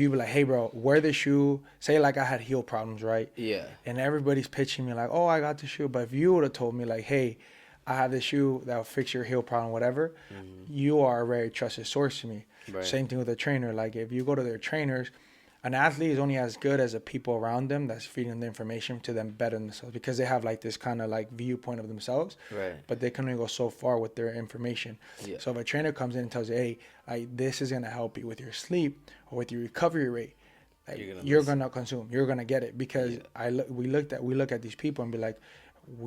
you be like, hey, bro, wear the shoe. Say like I had heel problems, right? Yeah. And everybody's pitching me like, oh, I got the shoe. But if you would have told me like, hey, I have this shoe that will fix your heel problem, whatever, you are a very trusted source to me. Right. Same thing with a trainer. Like if you go to their trainers, an athlete is only as good as the people around them that's feeding the information to them better themselves, because they have like this kind of like viewpoint of themselves, Right. but they can only go so far with their information. Yeah. So if a trainer comes in and tells you, hey, this is going to help you with your sleep or with your recovery rate, like, you're gonna consume, you're gonna get it, because we look at these people and be like,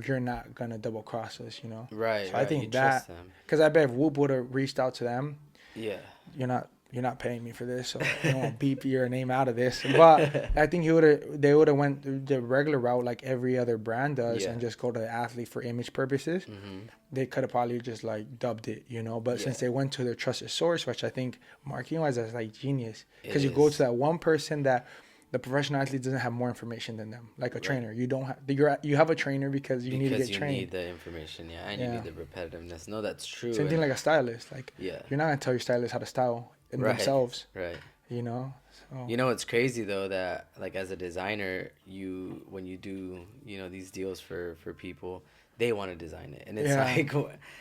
you're not gonna double cross us, you know? Right. So right. I think you that, because I bet if Whoop would have reached out to them, Yeah. you're not paying me for this, so I don't want to beep your name out of this. But I think they would have went the regular route like every other brand does, and just go to the athlete for image purposes. They could have probably just like dubbed it, you know. But since they went to their trusted source, which I think marketing wise is like genius, because you go to that one person that the professional athlete doesn't have more information than them, like a trainer. You don't have you have a trainer because you need to get trained. You need the information, and you need the repetitiveness. No, that's true. Same thing like a stylist. Like you're not gonna tell your stylist how to style themselves. Right. You know. So. You know, it's crazy though that like as a designer, when you do these deals for people, they want to design it, and it's like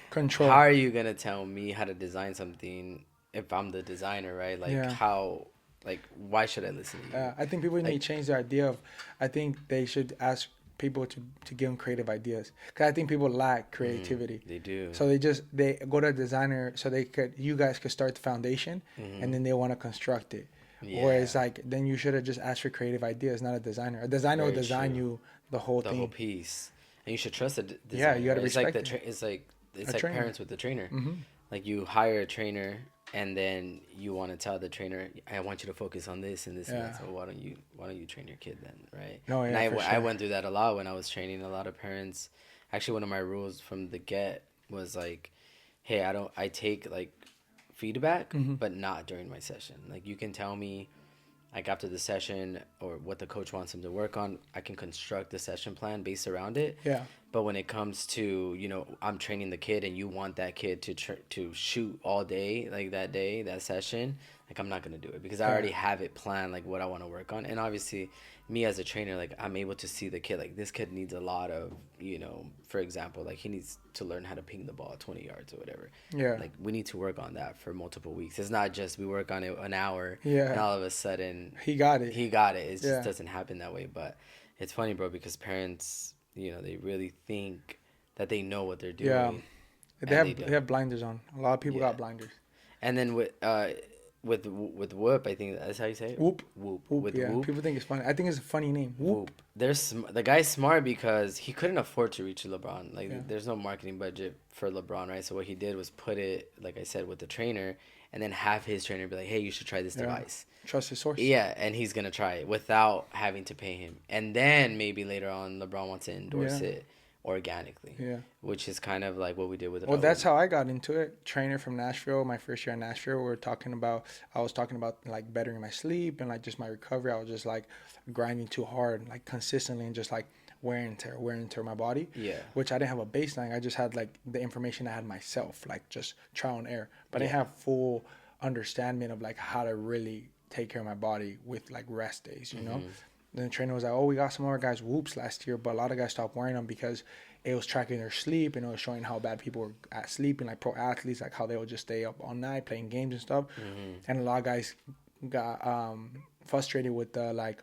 control. How are you gonna tell me how to design something if I'm the designer, right? Like how. Like, why should I listen to you? I think people need to change their idea of. I think they should ask people to give them creative ideas, because I think people lack creativity. They do. So they go to a designer so you guys could start the foundation, and then they want to construct it. Yeah. Whereas like then you should have just asked for creative ideas, not a designer. A designer will design you the whole thing, the whole piece, and you should trust the designer. Yeah, you gotta respect it's like parents with the trainer. Like you hire a trainer. And then you want to tell the trainer, I want you to focus on this and this and that. So why don't you train your kid then, right? No, yeah, and I went through that a lot when I was training. A lot of parents, actually, one of my rules from the get was like, hey, I take like feedback, but not during my session. Like you can tell me, like after the session or what the coach wants him to work on, I can construct the session plan based around it. Yeah. But when it comes to, I'm training the kid and you want that kid to shoot all day, like that session, like I'm not going to do it because I already have it planned, like what I want to work on. And obviously me as a trainer, like I'm able to see the kid, like this kid needs a lot of, for example, like he needs to learn how to ping the ball 20 yards or whatever. Yeah. Like we need to work on that for multiple weeks. It's not just we work on it an hour and all of a sudden he got it. It just doesn't happen that way. But it's funny, bro, because parents, they really think that they know what they're doing. Yeah. They have blinders on. A lot of people got blinders. And then with Whoop, I think that's how you say it. Whoop. With Whoop. People think it's funny. I think it's a funny name. Whoop. The guy's smart because he couldn't afford to reach LeBron. Like there's no marketing budget for LeBron, right? So what he did was put it, like I said, with the trainer, and then have his trainer be like, hey, you should try this device. Trust his source. Yeah, and he's gonna try it without having to pay him. And then maybe later on LeBron wants to endorse it organically. Yeah. Which is kind of like what we did with Well, that's how I got into it. Trainer from Nashville, my first year in Nashville, I was talking about like bettering my sleep and like just my recovery. I was just like grinding too hard, like consistently, and just like wear and tear my body. Yeah. Which I didn't have a baseline. I just had like the information I had myself, like just trial and error. But I didn't have full understanding of like how to really take care of my body with like rest days, you know? Then the trainer was like, oh, we got some more guys Whoops last year, but a lot of guys stopped wearing them because it was tracking their sleep and it was showing how bad people were at sleeping, like pro athletes, like how they would just stay up all night playing games and stuff. And a lot of guys got frustrated with like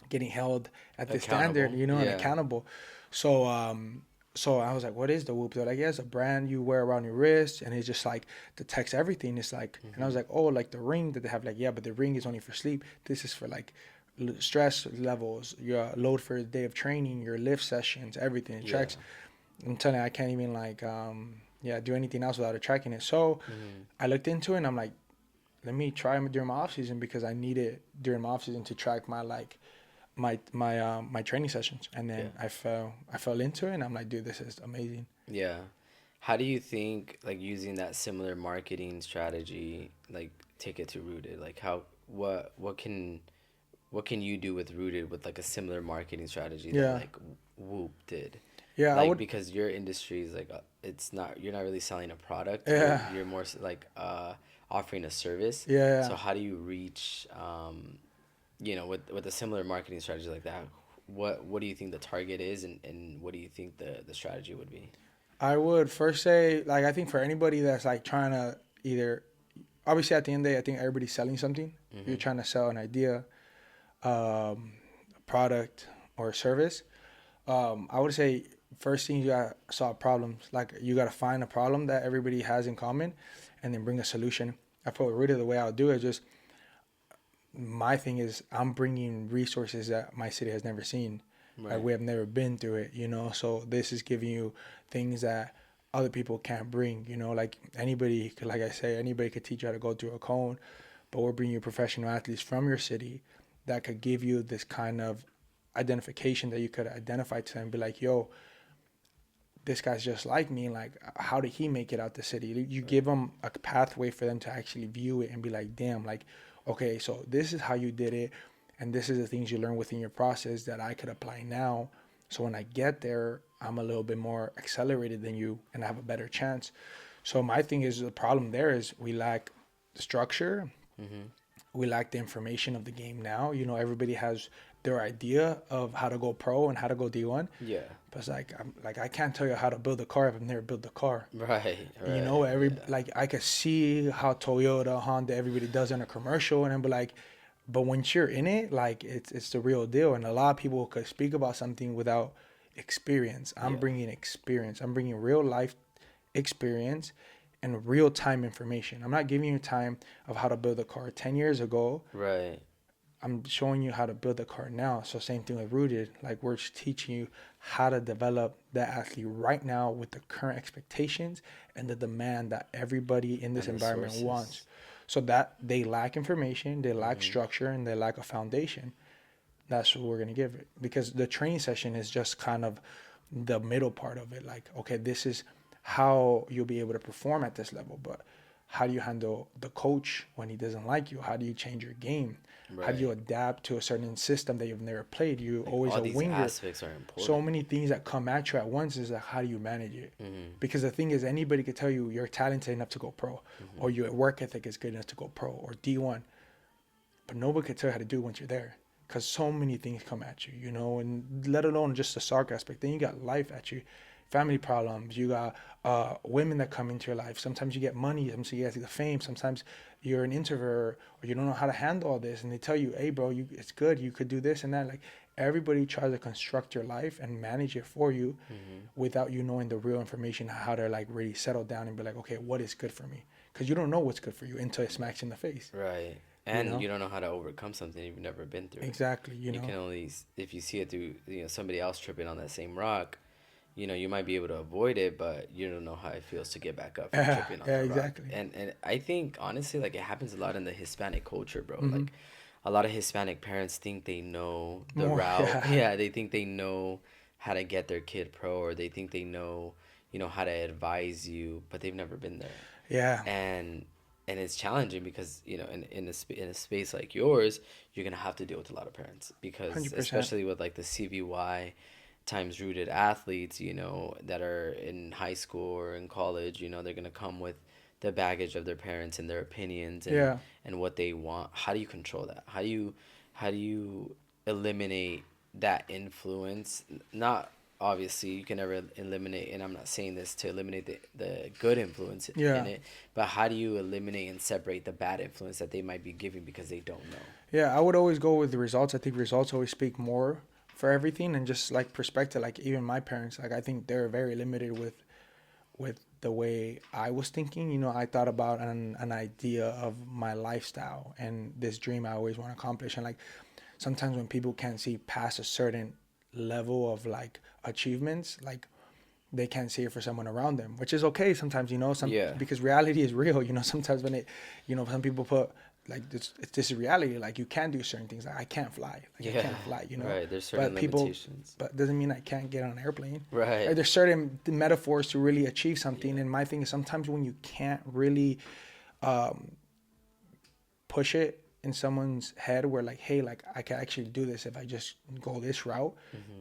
getting held at the standard, and accountable. So I was like, what is the Whoop? They're like, yeah, it's a brand you wear around your wrist, and it's just like detects everything. It's like, and I was like, oh, like the ring that they have, like, yeah, but the ring is only for sleep. This is for like stress levels, your load for the day of training, your lift sessions, everything. It tracks. I'm telling you, I can't even like do anything else without it tracking it. So I looked into it and I'm like, let me try them during my off season, because I need it during my off season to track my like my training sessions. And then I fell into it and I'm like, dude, this is amazing. Yeah. How do you think like using that similar marketing strategy, like take it to Rooted? Like what can you do with Rooted with like a similar marketing strategy that like Whoop did? Yeah, like because your industry is like you're not really selling a product. Yeah, you're more like offering a service. Yeah. So how do you reach, with a similar marketing strategy like that? What do you think the target is, and what do you think the strategy would be? I would first say, like, I think for anybody that's like trying to either, obviously at the end of the day, I think everybody's selling something. You're trying to sell an idea, a product, or a service. I would say first thing you gotta solve problems. Like you gotta find a problem that everybody has in common, and then bring a solution. I feel really the way I'll do it. Just my thing is I'm bringing resources that my city has never seen. Right. Like we have never been through it, So this is giving you things that other people can't bring, Like anybody, like I say, anybody could teach you how to go through a cone, but we're bringing you professional athletes from your city that could give you this kind of identification that you could identify to them and be like, yo, this guy's just like me. Like, how did he make it out the city? You give them a pathway for them to actually view it and be like, damn, like, okay, so this is how you did it. And this is the things you learn within your process that I could apply now. So when I get there, I'm a little bit more accelerated than you and I have a better chance. So my thing is the problem there is we lack structure. We lack the information of the game now. Everybody has their idea of how to go pro and how to go D1. Yeah. But it's like I can't tell you how to build a car if I've never built a car. Right. Like I could see how Toyota, Honda, everybody does in a commercial, and I'm like, but once you're in it, like it's the real deal. And a lot of people could speak about something without experience. I'm bringing experience. I'm bringing real life experience and real time information. I'm not giving you time of how to build a car 10 years ago. Right. I'm showing you how to build a car now. So same thing with Rooted. Like we're just teaching you how to develop that athlete right now with the current expectations and the demand that everybody in this environment wants. So that they lack information, they lack structure, and they lack a foundation. That's what we're going to give it. Because the training session is just kind of the middle part of it. Like, okay, this is how you'll be able to perform at this level. But how do you handle the coach when he doesn't like you? How do you change your game? Right. How do you adapt to a certain system that you've never played? You like always all a these winger. Aspects are important. So many things that come at you at once is like, how do you manage it? Because the thing is, anybody could tell you you're talented enough to go pro, or your work ethic is good enough to go pro or D1, but nobody could tell you how to do it once you're there. Because so many things come at you, and let alone just the soccer aspect. Then you got life at you. Family problems, you got women that come into your life. Sometimes you get money, sometimes you get the fame, sometimes you're an introvert or you don't know how to handle all this, and they tell you, hey bro, it's good, you could do this and that. Like everybody tries to construct your life and manage it for you without you knowing the real information, how to like really settle down and be like, okay, what is good for me? Because you don't know what's good for you until it smacks you in the face. Right. And you don't know how to overcome something you've never been through. Exactly. You can only, if you see it through somebody else tripping on that same rock, you might be able to avoid it, but you don't know how it feels to get back up from tripping on that exactly. rock. And I think, honestly, like, it happens a lot in the Hispanic culture, bro. Like, a lot of Hispanic parents think they know the route. Yeah, they think they know how to get their kid pro, or they think they know, how to advise you, but they've never been there. Yeah. And it's challenging because, in a space like yours, you're going to have to deal with a lot of parents because 100%. Especially with, like, the CVY times Rooted athletes, that are in high school or in college, they're going to come with the baggage of their parents and their opinions and what they want. How do you control that? How do you eliminate that influence? Not obviously you can never eliminate, and I'm not saying this to eliminate the good influence in it, but how do you eliminate and separate the bad influence that they might be giving because they don't know? Yeah, I would always go with the results. I think results always speak more for everything, and just like perspective. Like even my parents, like I think they're very limited with the way I was thinking. I thought about an idea of my lifestyle and this dream I always want to accomplish. And like sometimes when people can't see past a certain level of like achievements, like they can't see it for someone around them, which is okay sometimes, because reality is real. Sometimes when it, some people put like this is reality. Like you can do certain things. Like I can't fly. Like I can't fly. Right. There's certain limitations. But doesn't mean I can't get on an airplane. Right. Like there's certain metaphors to really achieve something. And my thing is sometimes when you can't really push it in someone's head, where like, hey, like I can actually do this if I just go this route,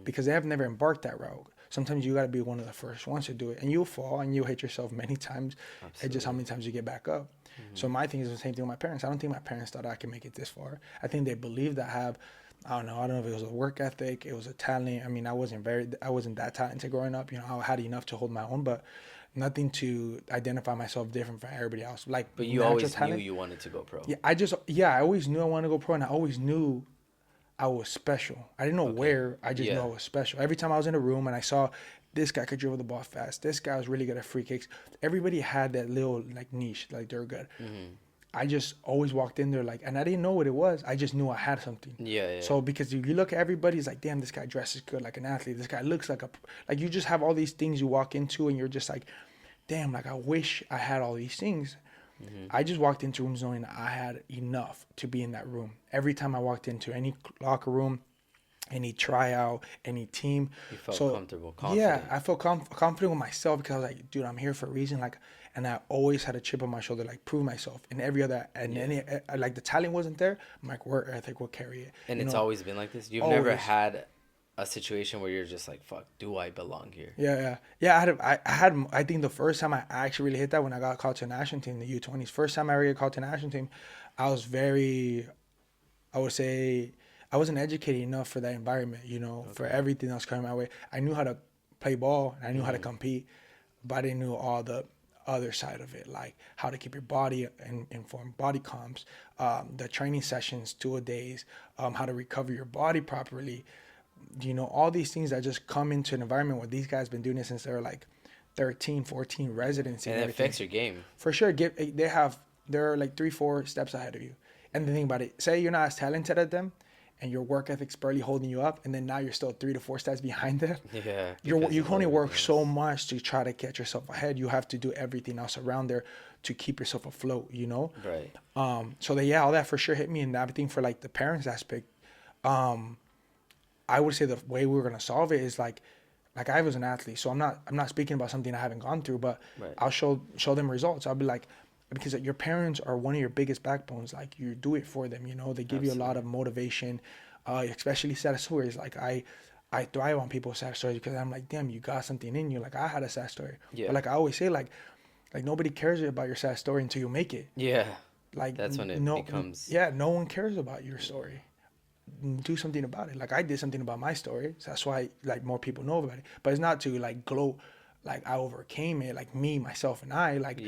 because they have never embarked that route. sometimes you got to be one of the first ones to do it, and you'll fall and you'll hit yourself many times. Absolutely. It's just how many times you get back up. So my thing is the same thing with my parents. I don't think my parents thought I could make it this far. I think they believed I have, I don't know if it was a work ethic, it was a talent. I mean, I wasn't that talented growing up. You know, I had enough to hold my own, but nothing to identify myself different from everybody else. Like, But you always knew you wanted to go pro. Yeah, I always knew I wanted to go pro, and I always knew I was special. I didn't know where. I just knew I was special. Every time I was in a room and I saw this guy could dribble the ball fast, this guy was really good at free kicks. Everybody had that little like niche, like they're good. I just always walked in there like, and I didn't know what it was. I just knew I had something. Yeah. So because if you look at everybody, it's like, damn, this guy dresses good, like an athlete. This guy looks like like you just have all these things you walk into, and you're just like, damn, like I wish I had all these things. I just walked into rooms knowing I had enough to be in that room. Every time I walked into any locker room, any tryout, any team. You felt comfortable, confident. Yeah, I felt confident with myself because I was like, dude, I'm here for a reason. Like, and I always had a chip on my shoulder, like prove myself. And every other, any like the talent wasn't there. My work ethic will carry it. And it's always been like this. You've never had a situation where you're just like, fuck, do I belong here? Yeah. I think the first time I actually really hit that when I got called to a national team, the U20s. First time I ever got called to a national team, I was I would say, I wasn't educated enough for that environment, you know, for everything that was coming my way. I knew how to play ball and I knew how to compete, but I didn't know all the other side of it, like how to keep your body informed, body comps, the training sessions, 2-a-days, how to recover your body properly. You know, all these things that just come into an environment where these guys been doing it since they were like 13, 14, residency. And it affects your game. For sure. They're like 3-4 steps ahead of you. And the thing about it, say you're not as talented as them and your work ethic's barely holding you up, and then now you're still 3-4 steps behind them. Yeah. You can only work so much to try to get yourself ahead. You have to do everything else around there to keep yourself afloat, you know? Right. So all that for sure hit me. And everything for like the parents aspect, I would say the way we were gonna solve it is like I was an athlete, so I'm not speaking about something I haven't gone through, but I'll show them results. I'll be like, because your parents are one of your biggest backbones. Like you do it for them, you know. They give you a lot of motivation, especially sad stories. Like I thrive on people's sad stories because I'm like, damn, you got something in you. Like I had a sad story, but like I always say, like nobody cares about your sad story until you make it. Yeah. Like that's when it becomes. Yeah, no one cares about your story. Do something about it. Like I did something about my story, so that's why like more people know about it. But it's not to like gloat like I overcame it, like me, myself, and I. Like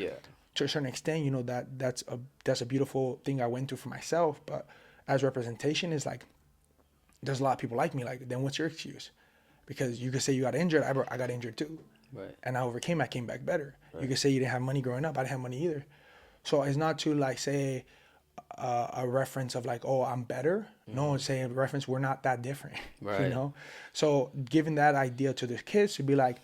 to a certain extent, you know, that's a beautiful thing I went through for myself. But as representation is like, there's a lot of people like me. Like then what's your excuse? Because you could say you got injured. I got injured too, right? And I overcame. I came back better. Right. You could say you didn't have money growing up. I didn't have money either. So it's not to like say a reference of like, oh, I'm better. No, it's saying a reference, we're not that different. Right. You know? So giving that idea to the kids to be like,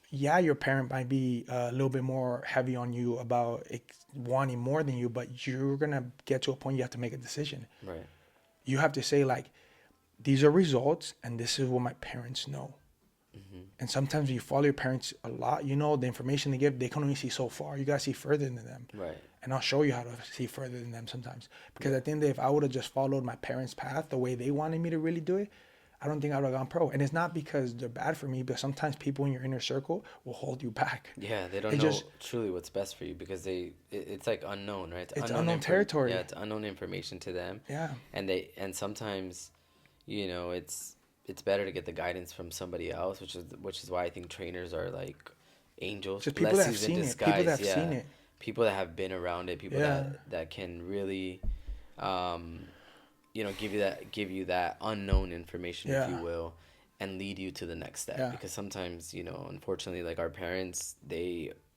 yeah, your parent might be a little bit more heavy on you about wanting more than you, but you're going to get to a point you have to make a decision. Right. You have to say like, these are results and this is what my parents know. And sometimes when you follow your parents a lot, you know, the information they give, they can only see so far. You got to see further than them. Right. And I'll show you how to see further than them sometimes. Because at the end of the day, if I would have just followed my parents' path the way they wanted me to really do it, I don't think I would have gone pro. And it's not because they're bad for me, but sometimes people in your inner circle will hold you back. Yeah, they don't know truly what's best for you because it's like unknown, right? It's unknown territory. Yeah, it's unknown information to them. Yeah. And sometimes, you know, it's better to get the guidance from somebody else, which is why I think trainers are like angels. Just people that have seen it. People that have seen it. People that have been around it. People that can really, you know, give you that unknown information, if you will, and lead you to the next step. Because sometimes, you know, unfortunately, like our parents,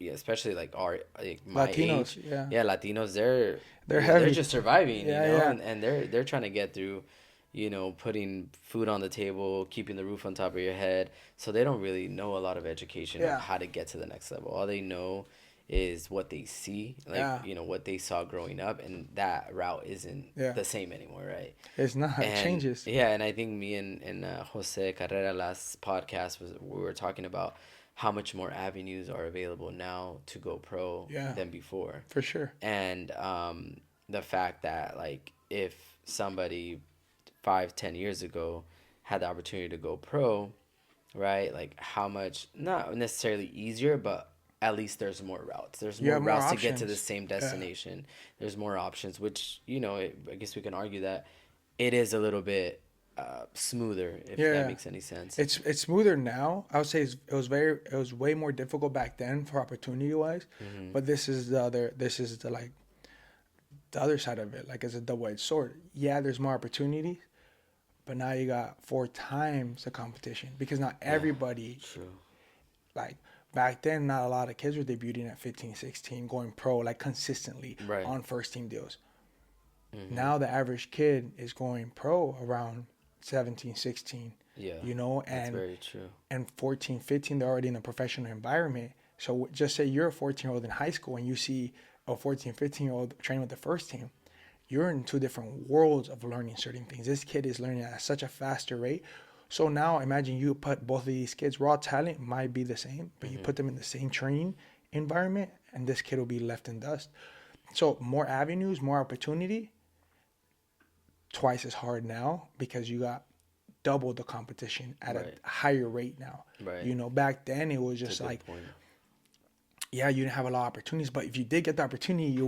especially like my Latinos, age, Latinos, they're just surviving, you know, and they're trying to get through. You know, putting food on the table, keeping the roof on top of your head. So they don't really know a lot of education on how to get to the next level. All they know is what they see, like, you know, what they saw growing up. And that route isn't the same anymore, right? It's not. It changes. Yeah, and I think me and Jose Carrera last podcast, we were talking about how much more avenues are available now to go pro than before. For sure. And the fact that, like, if somebody 5-10 years ago had the opportunity to go pro, right? Like how much, not necessarily easier, but at least there's more routes. There's You more have more routes to get to the options. same Yeah. destination. There's more options, which, I guess we can argue that it is a little bit smoother, if that Yeah. makes any sense. It's smoother now. I would say it was way more difficult back then for opportunity wise, Hmm. but this is the like the other side of it. Like it's a double edged sword. Yeah, there's more opportunities, but now you got four times the competition because not Yeah, everybody true. like back then. Not a lot of kids were debuting at 15, 16, going pro like consistently Right. on first team deals. Hmm. Now the average kid is going pro around 17, 16, Yeah, you know, that's very true. and 14, 15, they're already in a professional environment. So just say you're a 14-year-old in high school and you see a 14, 15-year-old training with the first team. You're in two different worlds of learning certain things. This kid is learning at such a faster rate. So now imagine you put both of these kids, raw talent might be the same, but you Hmm. put them in the same training environment and this kid will be left in dust. So more avenues, more opportunity, twice as hard now because you got double the competition at a Right. higher rate now. Right. You know, back then it was It's a just good like, point. yeah, you didn't have a lot of opportunities, but if you did get the opportunity, you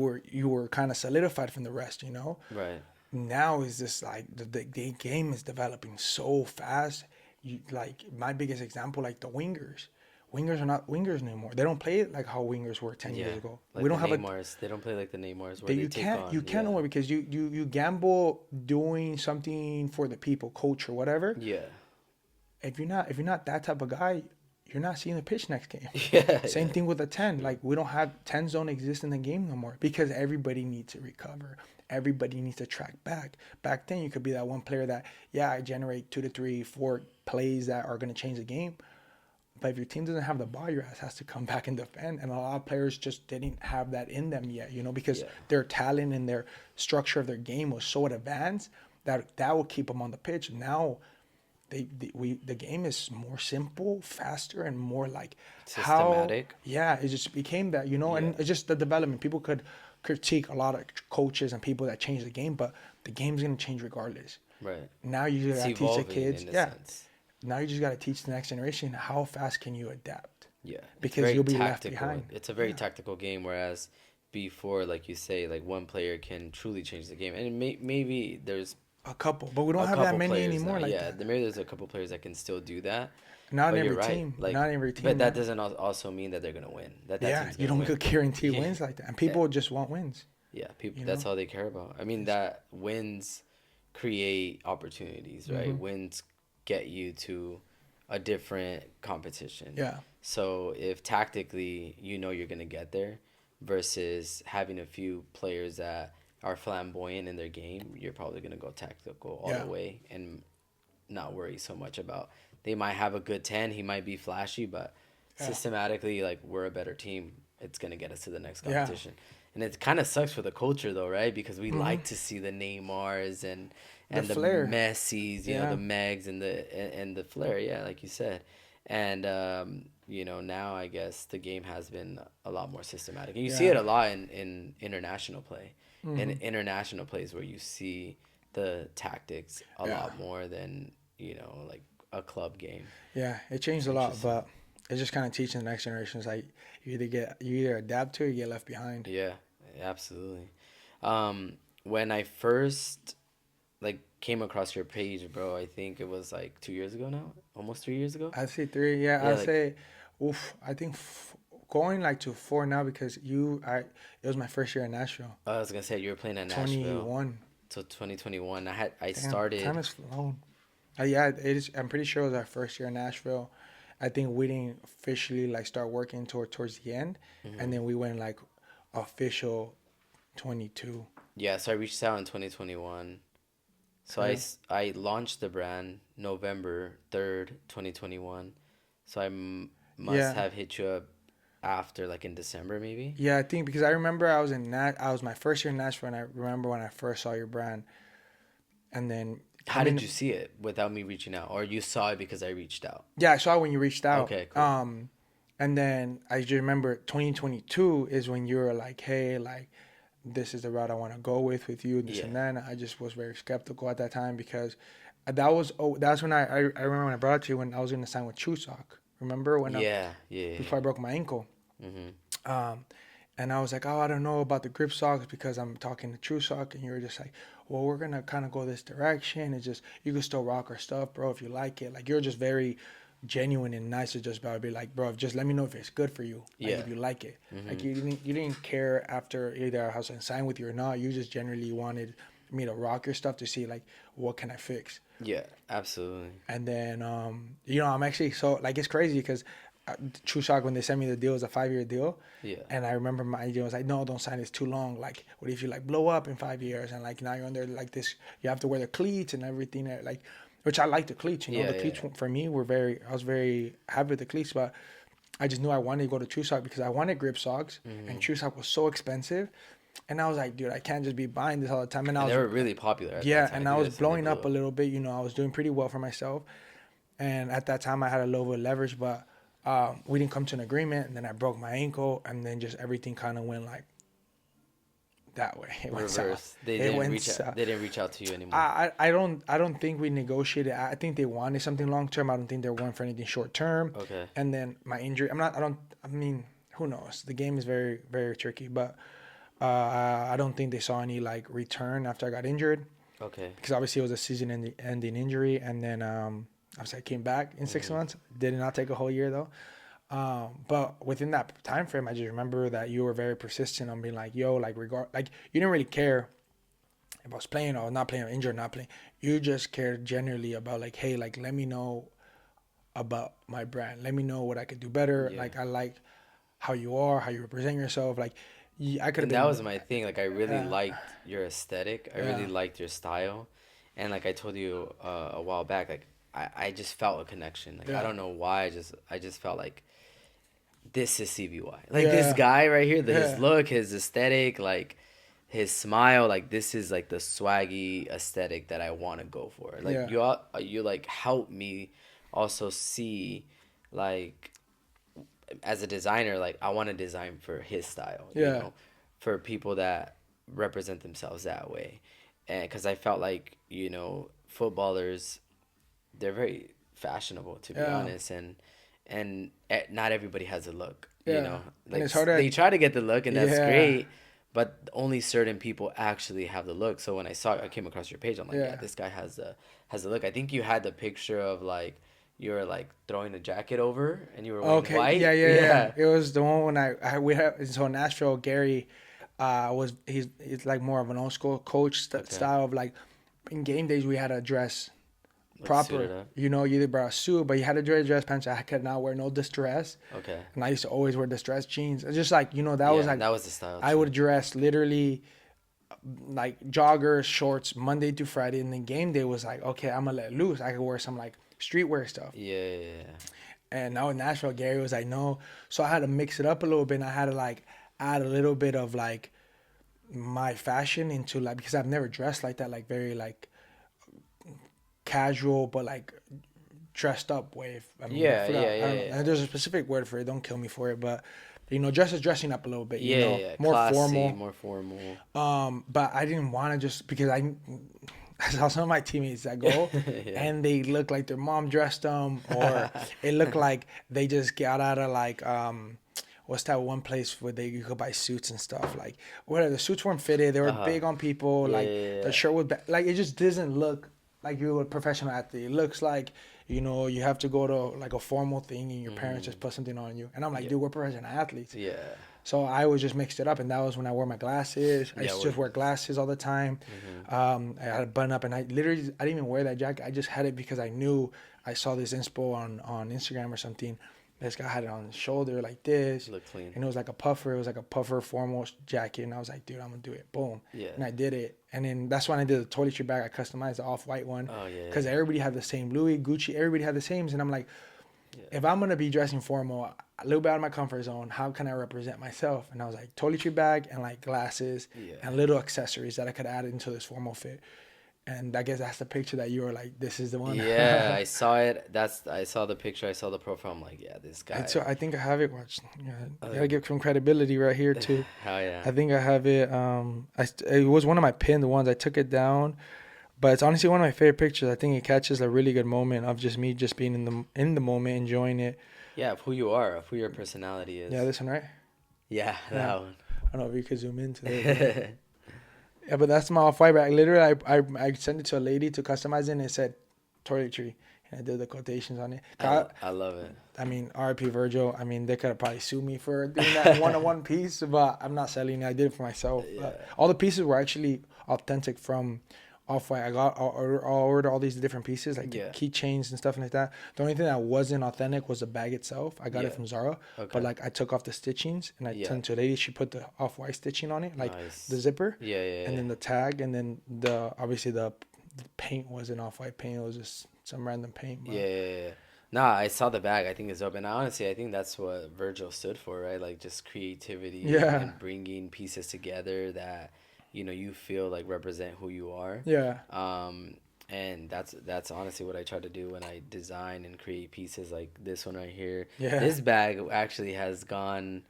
were kind of solidified from the rest. You know, Right. now is just like the game is developing so fast. You like my biggest example, like the wingers. Wingers are not wingers anymore. They don't play it like how wingers were 10 years Yeah. ago. We Like the don't have a Neymars, they don't play like the Neymars where that they take you on. can't Yeah. anymore because you gamble doing something for the people, coach or whatever. Yeah. If you're not that type of guy, you're not seeing the pitch next game. Yeah. Same Yeah. thing with a 10. True. Like we don't have 10s don't exist in the game no more because everybody needs to recover. Everybody needs to track back. Back then you could be that one player that, yeah, I generate 2 to 3, 4 plays that are gonna change the game. But if your team doesn't have the ball, your ass has to come back and defend. And a lot of players just didn't have that in them yet, you know, because Yeah. their talent and their structure of their game was so advanced that will keep them on the pitch. Now the game is more simple, faster, and more like how Systematic. yeah, it just became that, you know, Yeah. and it's just the development. People could critique a lot of coaches and people that change the game, but the game's gonna change regardless. Right. Now you It's gotta teach the evolving kids, in a yeah. sense. Now you just gotta teach the next generation how fast can you adapt Yeah. It's because very you'll be left tactical. behind. It's a very Yeah, tactical game, whereas before, like you say, like one player can truly change the game. And maybe there's a couple, but we don't a have that couple many players now. anymore like Yeah, that. maybe there's a couple players that can still do that. Not in But you're every right. team. Like, Not in every but team. that doesn't also mean that they're gonna win. That Yeah, team's you gonna don't win. guarantee Yeah. wins like that, and Yeah. people just want wins. Yeah. People. You That's know. all they care about. I mean, that wins create opportunities, right? Hmm. Wins get you to a different competition. Yeah. So if tactically you're gonna get there, versus having a few players that are flamboyant in their game, you're probably gonna go tactical all Yeah. the way and not worry so much about. They might have a good 10, he might be flashy, but Yeah. systematically, like, we're a better team. It's gonna get us to the next Yeah. competition. And it kind of sucks for the culture though, right? Because we Hmm. like to see the Neymars and The the flair. Messis, the Yeah. Megs and the flair, yeah, like you said. And now I guess the game has been a lot more systematic. And you see it Yeah. a lot in international play. In Hmm. international plays where you see the tactics a Yeah. lot more than, like a club game. Yeah. It changed It's a lot, interesting. but it's just kind of teaching the next generation. It's like you either adapt to it or you get left behind. Yeah, absolutely. When I first like came across your page, bro, I think it was like 2 years ago now, almost 3 years ago. I'd say three. Yeah. Yeah, I'd like say, oof. I think going like to four now because it was my first year in Nashville. I was gonna say you were playing at Nashville 21. till 2021. I Damn, time started. has flown. Yeah, it is. I'm pretty sure it was our first year in Nashville. I think we didn't officially like start working towards the end, and Mhm. then we went like official 22. Yeah, so I reached out in 2021. So Okay. I launched the brand November 3rd, 2021. So must Yeah, have hit you up after, like, in December maybe. yeah. I think because I remember I was my first year in Nashville, and I remember when I first saw your brand, and then How did coming. you see it without me reaching out, or you saw it because I reached out? Yeah, I saw when you reached out. Okay, cool. And then I just remember 2022 is when you were like, hey, like, this is the route I want to go with you, this Yeah. and that. And I just was very skeptical at that time because That's when I remember when I brought it to you when I was gonna sign with Chuseok. Remember when Yeah, yeah. before I broke my ankle. Um, and I was like, oh, I don't know about the grip socks because I'm talking to Chuseok, and you were just like, well, we're gonna kind of go this direction. It's just you can still rock our stuff, bro, if you like it. Like you're just very genuine and nice to just about be like, bro, just let me know if it's good for you, like Yeah. if you like it. Like you didn't care after either I was gonna sign with you or not. You just generally wanted me to rock your stuff to see like what can I fix. Yeah, absolutely. And then, I'm actually so like it's crazy because True Shock when they sent me the deal it was a 5-year deal, Yeah. and I remember my agent was like, "No, don't sign this too long. Like, what if you like blow up in 5 years and like now you're under like this? You have to wear the cleats and everything. Like, which I like the cleats. Yeah, The cleats yeah. for me were I was very happy with the cleats, but I just knew I wanted to go to True Sock because I wanted grip socks, and True Sock was so expensive, and I was like, dude, I can't just be buying this all the time. And I And was they were really popular at yeah, that time. and I You was guys said they blowing blew up a little bit. I was doing pretty well for myself. And at that time, I had a little bit of leverage, but we didn't come to an agreement. And then I broke my ankle, and then just everything kind of went like that way. It went Reverse. south. They It didn't went reach out. south. They didn't reach out to you anymore. I don't think we negotiated. I think they wanted something long term. I don't think they were going for anything short term. Okay. And then my injury. I mean, who knows? The game is very very tricky, but I don't think they saw any like return after I got injured. Okay. Because obviously it was a season-ending injury, and then obviously I came back in 6 months. Did not take a whole year though. But within that time frame, I just remember that you were very persistent on being like, "Yo, like like you didn't really care if I was playing or not playing, or injured or not playing. You just cared generally about like, hey, like let me know about my brand. Let me know what I could do better. Yeah. Like I like how you are, how you represent yourself. Like I could have And been. that was my thing. Like I really Yeah. liked your aesthetic. I really Yeah. liked your style, and like I told you a while back, like I just felt a connection. Like I Yeah. don't know why. I just felt like this is CBY. Like Yeah. this guy right here, his Yeah. look, his aesthetic, like his smile, like this is like the swaggy aesthetic that I want to go for. Like Yeah. you like help me also see like as a designer, like I want to design for his style, Yeah. for people that represent themselves that way. And because I felt like, footballers, they're very fashionable, to be Yeah. honest, and not everybody has a look, Yeah. like And it's hard to. they try to get the look, and that's Yeah. great, but only certain people actually have the look. So when I came across your page, I'm like, yeah, Yeah. this guy has a look. I think you had the picture of like you were like throwing a jacket over and you were wearing Okay. white. Yeah. It was the one when we have so Nashville. Gary, he's like more of an old school coach Okay. style of like in game days we had to dress Like, suited proper. up. You either brought a suit, but you had to wear dress pants. I could not wear no distress, Okay. and I used to always wear distressed jeans. It's just like that Yeah, was like that was the style. I too. would dress literally like joggers, shorts, Monday through Friday, and then game day was like, okay, I'm gonna let loose. I could wear some like streetwear stuff. Yeah. And now in Nashville, Gary was like, no. So I had to mix it up a little bit, and I had to like add a little bit of like my fashion into like because I've never dressed like that, like very like casual, but like dressed up way. I mean, Yeah, I forgot- yeah, I don't know. yeah. And there's a specific word for it. Don't kill me for it, but dressing up a little bit. Yeah. More Classy, formal. more formal. But I didn't want to just because I saw some of my teammates that go Yeah. and they look like their mom dressed them, or it looked like they just got out of like what's that one place where you could buy suits and stuff, like whatever. The suits weren't fitted. They were big on people. Yeah, Like yeah. the shirt was like it just doesn't look like you're a professional athlete. It looks like you have to go to like a formal thing and your parents just put something on you. And I'm like, dude, we're professional athletes. Yeah. So I was just mixed it up, and that was when I wore my glasses. I used to just wear glasses all the time. I had a button up, and I didn't even wear that jacket. I just had it because I knew I saw this inspo on Instagram or something. This guy had it on his shoulder like this, Look clean. and it was like a puffer. It was like a puffer formal jacket, and I was like, dude, I'm gonna do it. Boom. Yeah. And I did it, and then that's when I did the toiletry bag. I customized the off-white one. Oh, yeah. Because everybody had the same Louis, Gucci. Everybody had the same, and I'm like, if I'm gonna be dressing formal, a little bit out of my comfort zone, how can I represent myself? And I was like, toiletry bag and like glasses and little accessories that I could add into this formal fit. And I guess that's the picture that you were like, this is the one. Yeah, I saw it. I saw the picture. I saw the profile. I'm like, yeah, this guy. And so I think I have it. Watch, I gotta give some credibility right here too. Hell yeah. I think I have it. It was one of my pinned ones. I took it down. But it's honestly one of my favorite pictures. I think it catches a really good moment of just me just being in the moment, enjoying it. Yeah, of who you are, of who your personality Yeah, is. this one, right? Yeah, Yeah. that one. I don't know if you could zoom into it. Yeah, but that's my off-white bag. Literally, I sent it to a lady to customize it, and it said toiletry. And I did the quotations on it. I love it. I mean, RP Virgil. I mean, they could have probably sued me for doing that one-on-one piece, but I'm not selling it. I did it for myself. Yeah. All the pieces were actually authentic from Off-White. I ordered all these different pieces, like the Yeah. keychains and stuff like that. The only thing that wasn't authentic was the bag itself. I got Yeah. it from Zara, Okay. but like I took off the stitchings and I Yeah. turned to a lady. She put the Off-White stitching on it, like Nice. the zipper, Yeah, yeah, and then the tag, and then obviously the paint wasn't Off-White paint. It was just some random paint. But yeah. Nah, I saw the bag. I think it's dope, and honestly, I think that's what Virgil stood for, right? Like just creativity Yeah. and bringing pieces together that you feel like represent who you are. Yeah. And that's honestly what I try to do when I design and create pieces like this one right here. Yeah. This bag actually has gone,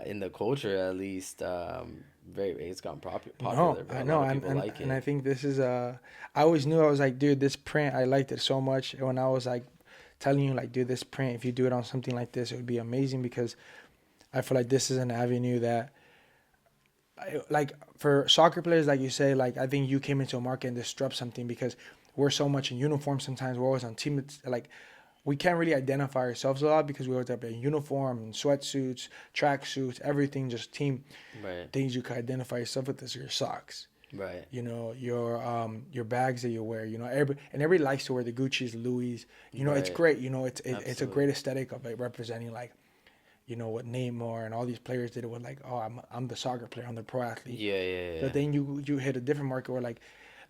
in the culture at least, it's gone popular. No, Bro. I A know, lot of people like and it. I think this is I always knew I was like, dude, this print, I liked it so much. And when I was like telling you, like, dude, this print, if you do it on something like this, it would be amazing because I feel like this is an avenue that, like, for soccer players, like you say, like, I think you came into a market and disrupt something because we're so much in uniform sometimes. We're always on team. It's like, we can't really identify ourselves a lot because we always have a uniform and sweatsuits, track suits, everything, just team. Right. Things you can identify yourself with is your socks. Right. You know, your bags that you wear. You know, everybody likes to wear the Gucci's, Louis. You know, it's Right. great. You know, it's a Absolutely. great aesthetic of it representing, like, you know, what Neymar and all these players did. It was like, oh, I'm the soccer player, I'm the pro athlete. Yeah. But then you hit a different market where, like,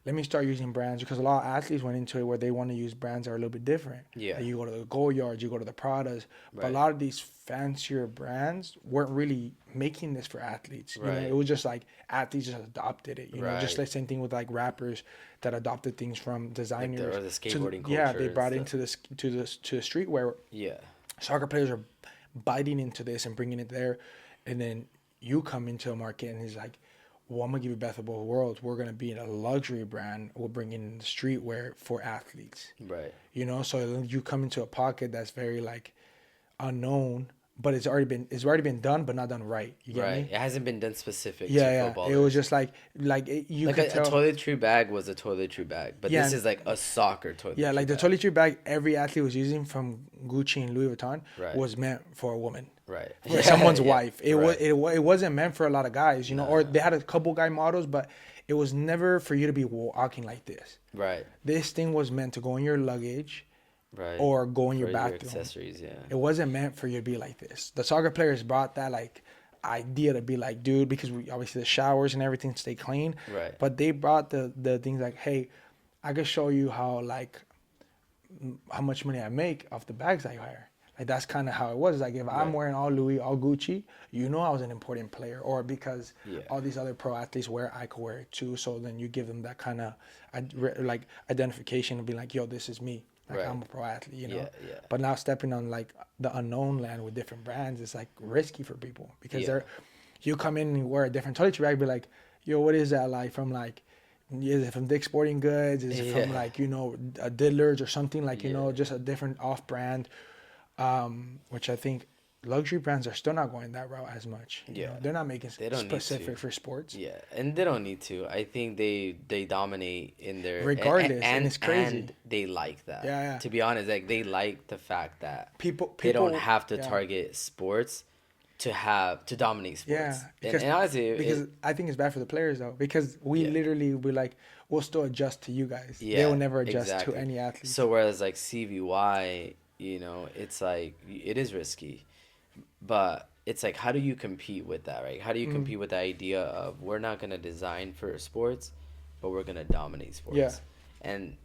let me start using brands, because a lot of athletes went into it where they want to use brands that are a little bit different. Yeah. Like, you go to the Gold Yards, you go to the Pradas, but a Right. lot of these fancier brands weren't really making this for athletes. You know, Right. it was just like athletes just adopted it. You know, just Right. the same thing with like rappers that adopted things from designers. or the skateboarding Yeah, culture they and brought it stuff. to the streetwear. Yeah. Soccer players are biting into this and bringing it there, and then you come into a market and he's like, well, I'm gonna give you best of both worlds. We're gonna be in a luxury brand. We're bringing in the streetwear for athletes. Right. You know, so then you come into a pocket that's very like unknown, but it's already been done, but not done right. You get Right. me? It hasn't been done specific to Yeah. footballers. It was just like you like could a tell. toiletry bag was a toiletry bag, but Yeah, this is like a soccer toiletry. Yeah, like the bag. toiletry bag every athlete was using from Gucci and Louis Vuitton Right. was meant for a woman. Right. For someone's Yeah. wife. It Right. it wasn't meant for a lot of guys, you know, or they had a couple guy models, but it was never for you to be walking like this. Right. This thing was meant to go in your luggage Right. or go in your For bathroom. accessories. Yeah. It wasn't meant for you to be like this. The soccer players brought that like idea to be like, dude, because we obviously the showers and everything stay clean. Right. But they brought the things like, hey, I can show you how how much money I make off the bags I hire. Like that's kind of how it was. Like if I'm Right. wearing all Louis, all Gucci, you know I was an important player, or because Yeah. all these other pro athletes wear, I could wear it too. So then you give them that kind of like identification and be like, yo, this is me. Like Right. I'm a pro athlete, you know. Yeah. But now stepping on like the unknown land with different brands is like risky for people because Yeah. you come in and you wear a different toiletry bag, be like, yo, what is that like from like? Is it from Dick's Sporting Goods? Is it from Yeah. like, you know, a Diddler's or something like, you know, Yeah. just a different off brand, which I think luxury brands are still not going that route as much. You Yeah. know? They're not making They don't need specific to. for sports. Yeah, and they don't need to. I think they dominate in their Regardless, and it's crazy. And they like that. Yeah. To be honest, like they like the fact that People they don't have to yeah. target sports to dominate sports. Yeah, and honestly, because I think it's bad for the players though, because we Yeah. literally be like, we'll still adjust to you guys. yeah, They will never adjust exactly. to any athlete. So whereas like CVY, it's like it is risky, but it's like how do you compete with that, right? How do you compete with the idea of we're not gonna design for sports, but we're gonna dominate sports? Yeah. And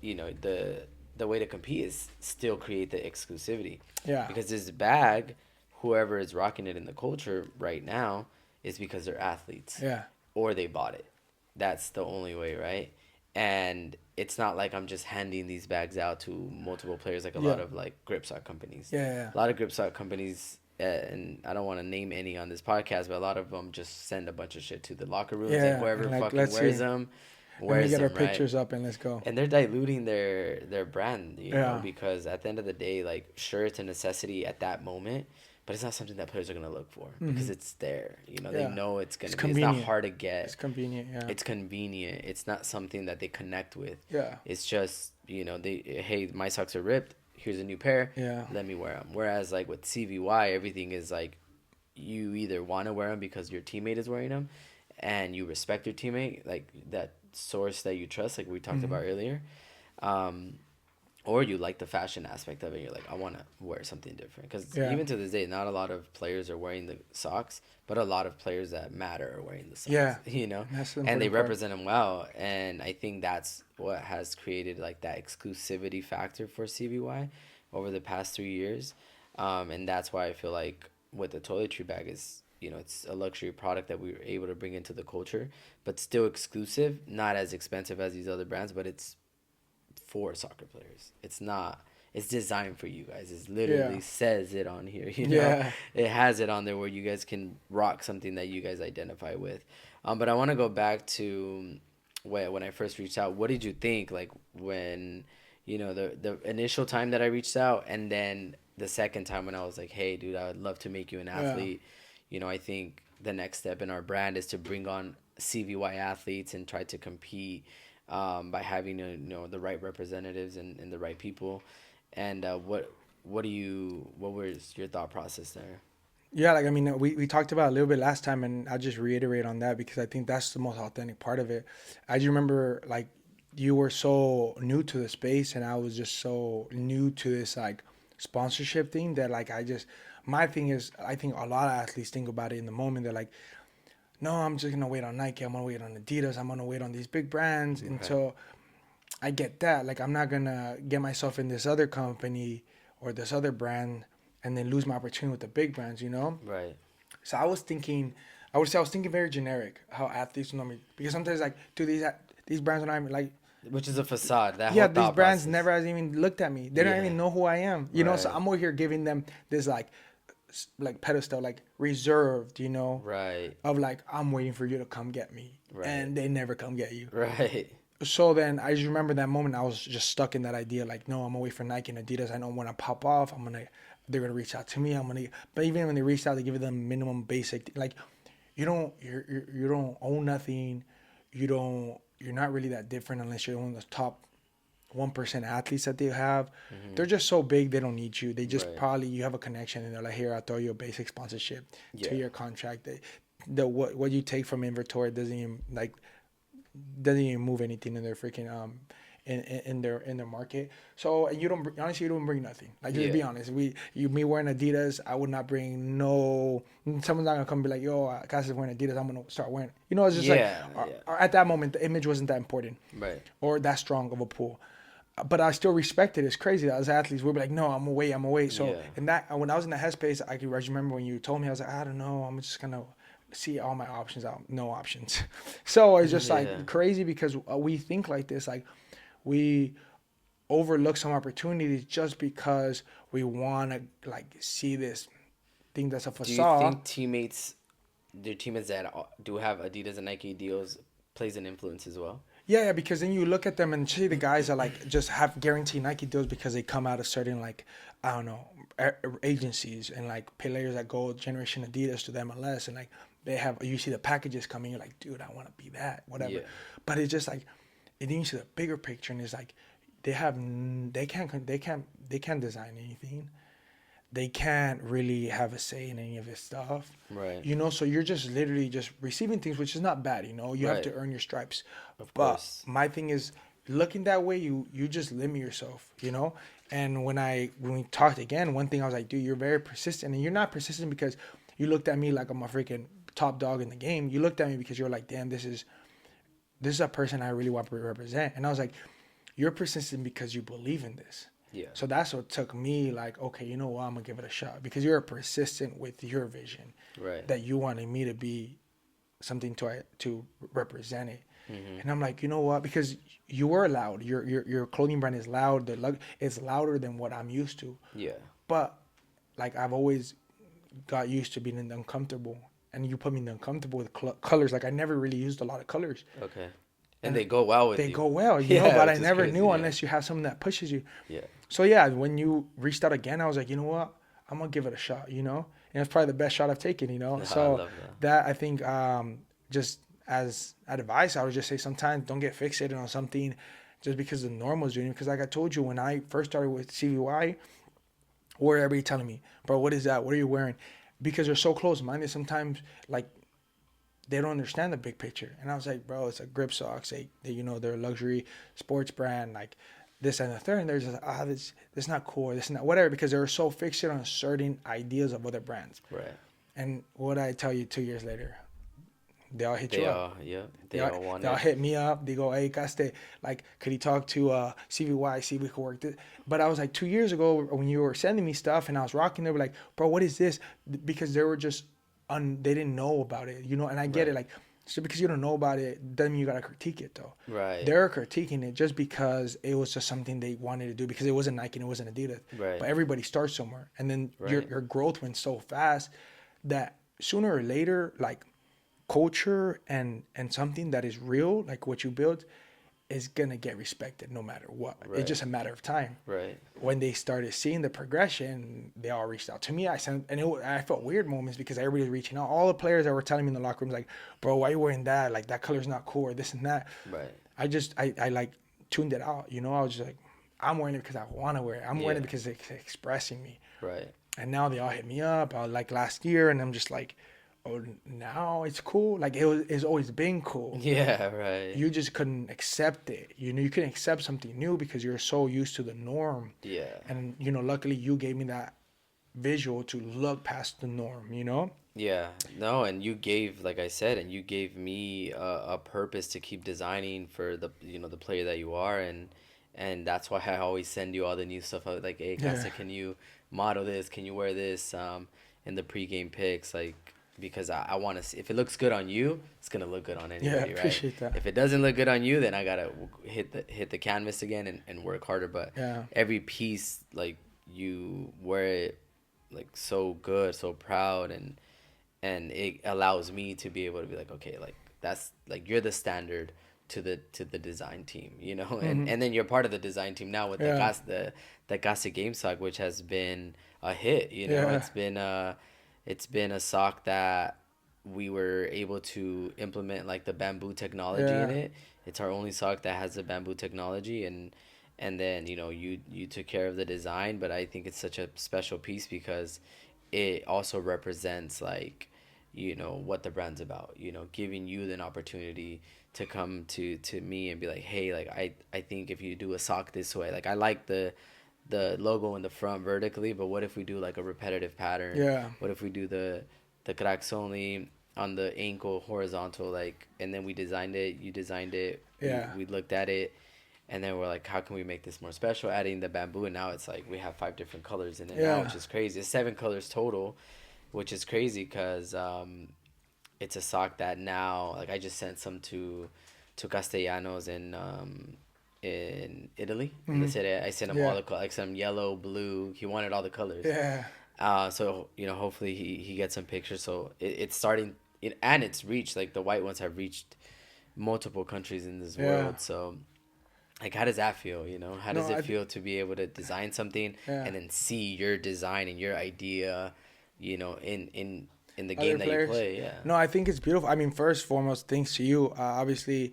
the way to compete is still create the exclusivity. Yeah. Because this bag, whoever is rocking it in the culture right now, is because they're athletes. Yeah. Or they bought it. That's the only way, right? And it's not like I'm just handing these bags out to multiple players like a lot Yeah. of like grip sock companies. Yeah. A lot of grip sock companies, and I don't want to name any on this podcast, but a lot of them just send a bunch of shit to the locker rooms Yeah, and whoever and, like, fucking let's wears see. them. Let me wears get our them, right? pictures up and let's go. And they're diluting their brand, Yeah. because at the end of the day, like, sure, it's a necessity at that moment, but it's not something that players are gonna look for because Hmm. it's there. They Yeah. know it's It's gonna be. It's not convenient. hard to It's get. convenient. Yeah. It's convenient. It's not something that they connect with. Yeah. It's just, they, hey, my socks are ripped. Here's a new pair. Yeah. Let me wear them. Whereas, like, with CVY, everything is like, you either want to wear them because your teammate is wearing them, and you respect your teammate, like that source that you trust, like we talked Hmm. about earlier, um, or you like the fashion aspect of it. You're like, I want to wear something different, because Yeah. even to this day, not a lot of players are wearing the socks, but a lot of players that matter are wearing the socks. Yeah. That's the And they important part. represent them well, and I think that's what has created like that exclusivity factor for CVY over the past 3 years, and that's why I feel like with the toiletry bag is, it's a luxury product that we were able to bring into the culture, but still exclusive, not as expensive as these other brands, but it's for soccer players. It's not. It's designed for you guys. It literally Yeah. says it on here. Yeah. It has it on there where you guys can rock something that you guys identify with. But I want to go back to when I first reached out. What did you think? Like when, the initial time that I reached out, and then the second time when I was like, hey, dude, I would love to make you an Yeah. athlete. I think the next step in our brand is to bring on CVY athletes and try to compete, by having the right representatives and the right people. And what was your thought process there? Yeah, like I mean, we talked about it a little bit last time, and I'll just reiterate on that because I think that's the most authentic part of it. I just remember like you were so new to the space, and I was just so new to this like sponsorship thing that like my thing is I think a lot of athletes think about it in the moment. They're like, no, I'm just gonna wait on Nike. I'm gonna wait on Adidas. I'm gonna wait on these big brands Right. until I get that. Like I'm not gonna get myself in this other company or this other brand and then lose my opportunity with the big brands. Right. So I would say I was thinking very generic how athletes normally because sometimes like dude these brands are not even like Which is a facade. That yeah whole these thought brands process. never has even looked at me. They don't Yeah. even know who I am. So Right. I'm over here giving them this like pedestal like reserved Right. of like I'm waiting for you to come get me Right. and they never come get you. Right. So then I just remember that moment I was just stuck in that idea like no I'm gonna wait for Nike and Adidas. I know when I pop off they're gonna reach out to me. But even when they reach out they give them minimum basic like you don't own nothing. You're not really that different unless you're one of the top 1% athletes that they have. Mm-hmm. They're just so big they don't need you. They just Right. probably you have a connection and they're like here I'll throw you a basic sponsorship Yeah. 2-year contract. What you take from inventory doesn't even move anything in their freaking in their market. So you don't honestly you don't bring nothing. Like just be Yeah. honest. Me wearing Adidas, I would not bring no. Someone's not gonna come and be like, yo, Cass is wearing Adidas. I'm gonna start wearing. It's just like Yeah. Yeah. at that moment the image wasn't that important Right. or that strong of a pull. But I still respect it. It's crazy that as athletes we'll be like, no, I'm away. So Yeah. and that when I was in the headspace, I just remember when you told me I was like, I don't know, I'm just gonna see all my options out, no options. So it's just Yeah. like crazy because we think like this, like we overlook some opportunities just because we want to like see this thing that's a Do you facade. think teammates that do have Adidas and Nike deals plays an influence as well? Yeah, because then you look at them and see the guys that like just have guaranteed Nike deals because they come out of certain like I don't know agencies and like players that go Generation Adidas to the MLS and like you see the packages coming, you're like, dude, I want to be that, whatever. Yeah. But it's just like, and then you see the bigger picture and it's like they can't design anything. They can't really have a say in any of this stuff. Right. So you're just literally just receiving things, which is not bad. You have to Right. earn your stripes. Of But course. my thing is, looking that way, you just limit yourself. And when we talked again, one thing I was like, dude, you're very persistent, and you're not persistent because you looked at me like I'm a freaking top dog in the game. You looked at me because you're like, damn, this is a person I really want to represent. And I was like, you're persistent because you believe in this. Yeah. So that's what took me like, okay, you know what, I'm gonna give it a shot because you're persistent with your vision Right. that you wanted me to be something to represent it. Mm-hmm. And I'm like, you know what? Because you were loud. Your clothing brand is loud. It's louder than what I'm used to. Yeah. But like I've always got used to being in the uncomfortable, and you put me in the uncomfortable with colors. Like I never really used a lot of colors. Okay. And they go well with they you. go well, Yeah, but which I is never crazy, knew yeah. unless you have someone that pushes you. Yeah. So yeah, when you reached out again, I was like, you know what? I'm gonna give it a shot, And it's probably the best shot I've taken. I So love that. that I think just as advice, I would just say sometimes don't get fixated on something just because the normal is doing it. Because like I told you, when I first started with CVY, where everybody telling me, bro, what is that? What are you wearing? Because they're so close minded sometimes, like they don't understand the big picture. And I was like, bro, it's a grip socks. They're a luxury sports brand, like this and the third. And they're just this not cool, this not whatever, because they were so fixated on certain ideas of other brands. Right. And what I tell you 2 years later, they all hit They you all, up. yeah, They they all, all want they all it. hit me up. They go, hey, Caste, like, could he talk to CVY, see if we could work this? But I was like, 2 years ago when you were sending me stuff and I was rocking, they were like, bro, what is this? Because they were just, they didn't know about it, And I get it. Right. Like, so because you don't know about it, doesn't mean you got to critique it, though. Right. They're critiquing it just because it was just something they wanted to do because it wasn't Nike and it wasn't Adidas. Right. But everybody starts somewhere. And then Right. your growth went so fast that sooner or later, like, culture and something that is real, like what you build, is gonna get respected no matter what. Right. It's just a matter of time. Right. When they started seeing the progression, they all reached out to me. I felt weird moments because everybody was reaching out. All the players that were telling me in the locker room, like, bro, why are you wearing that? Like, that color's not cool, or this and that. Right. I like tuned it out. I was just like, I'm wearing it because I want to wear it. I'm wearing it because it's expressing me. Right. And now they all hit me up, like last year, and I'm just like, oh, now it's cool. Like it's always been cool. Yeah. Right. You just couldn't accept it. You couldn't accept something new because you're so used to the norm. Yeah. And luckily you gave me that visual to look past the norm. Yeah, no, and you gave, like I said, and you gave me a purpose to keep designing for the player that you are, and that's why I always send you all the new stuff. I was like, hey, Casa, Yeah. can you model this? Can you wear this in the pregame pics? Like, because I want to see if it looks good on you, it's gonna look good on Yeah, anybody, right? appreciate that. If it doesn't look good on you, then I gotta hit the canvas again and work harder. But Yeah. every piece, like, you wear it like so good, so proud, and it allows me to be able to be like, okay, like that's like you're the standard to the design team, and then you're part of the design team now with Yeah. the Caste game sock, which has been a hit. Yeah. It's been a sock that we were able to implement like the bamboo technology in Yeah. it. It's our only sock that has the bamboo technology, and then you took care of the design, but I think it's such a special piece because it also represents like what the brand's about, giving you an opportunity to come to me and be like, hey, like I think if you do a sock this way, like I like the logo in the front vertically, but what if we do like a repetitive pattern? Yeah. What if we do the CRKSOLY on the ankle horizontal, like, and then we designed it, you designed it, Yeah. we looked at it, and then we're like, how can we make this more special, adding the bamboo, and now it's like we have 5 different colors in it now, Yeah. which is crazy. It's 7 colors total, which is crazy because it's a sock that now, like, I just sent some to Castellanos in Italy. In the city, I sent him all the like some yellow, blue. He wanted all the colors. Yeah. So hopefully he gets some pictures. So it's starting, and it's reached, like, the white ones have reached multiple countries in this world. So, like, how does that feel? How does it feel to be able to design something and then see your design and your idea, in the game that you play? Yeah. No, I think it's beautiful. I mean, first and foremost, thanks to you. Obviously,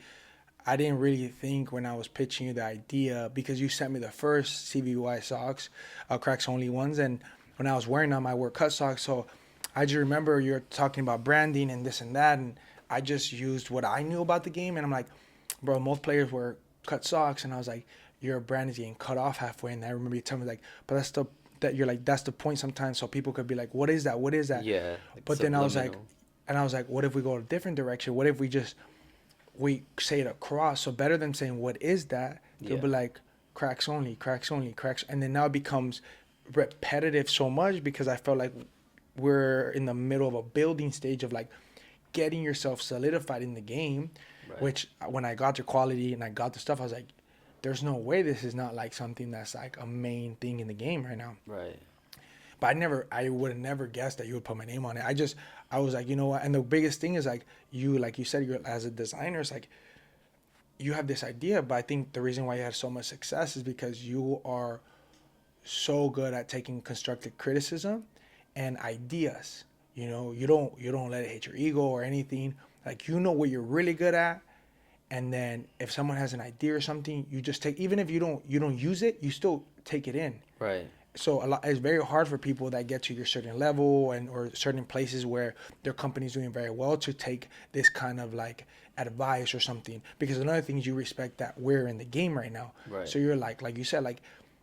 I didn't really think when I was pitching you the idea because you sent me the first CVY socks, cracks-only ones, and when I was wearing them, I wore cut socks. So I just remember you're talking about branding and this and that, and I just used what I knew about the game, and I'm like, bro, most players wear cut socks, and I was like, your brand is getting cut off halfway, and I remember you telling me like, but that's the point sometimes, so people could be like, what is that? What is that? Yeah. Like, But then I was like, subliminal. what if we go a different direction? What if we say it across? So better than saying, what is that? They'll be like, cracks only, cracks. And then now it becomes repetitive so much because I felt like we're in the middle of a building stage of like getting yourself solidified in the game, which when I got the quality and I got the stuff, I was like, there's no way this is not like something that's like a main thing in the game right now. Right. But I would have never guessed that you would put my name on it. I was like, you know what? And the biggest thing is like you said, you're as a designer, it's like you have this idea, but I think the reason why you had so much success is because you are so good at taking constructive criticism and ideas. You don't let it hit your ego or anything. Like, you know what you're really good at, and then if someone has an idea or something, you just take, even if you don't use it, you still take it in. Right. So it's very hard for people that get to your certain level and or certain places where their company's doing very well to take this kind of like advice or something, because another thing is you respect that we're in the game right now. Right. So you're like you said, like,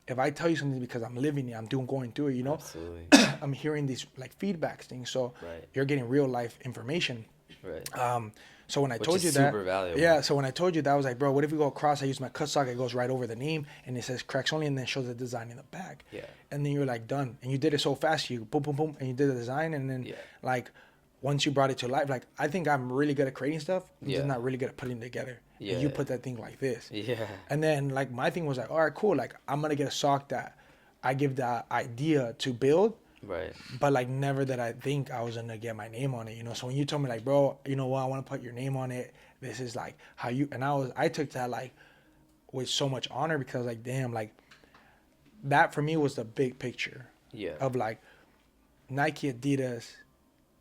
if I tell you something because I'm living it, I'm going through it, Absolutely. I'm hearing these like feedbacks things, so Right. you're getting real life information. Right. So when I Which told is you that, super valuable. yeah. So when I told you that, I was like, bro, what if we go across? I use my cut sock. It goes right over the name, and it says CRKSOLY, and then shows the design in the back. Yeah. And then you're like, done. And you did it so fast. You boom, boom, boom, and you did the design. And then like, once you brought it to life, like, I think I'm really good at creating stuff. I'm just not really good at putting it together. Yeah. And you put that thing like this. Yeah. And then like my thing was like, all right, cool. Like, I'm gonna get a sock that I give the idea to build. Right. But like, never that I think I was gonna get my name on it, So when you told me like, bro, you know what, I want to put your name on it. This is like how you, and I took that like with so much honor, because like, damn, like, that for me was the big picture. Yeah. Of like Nike, Adidas,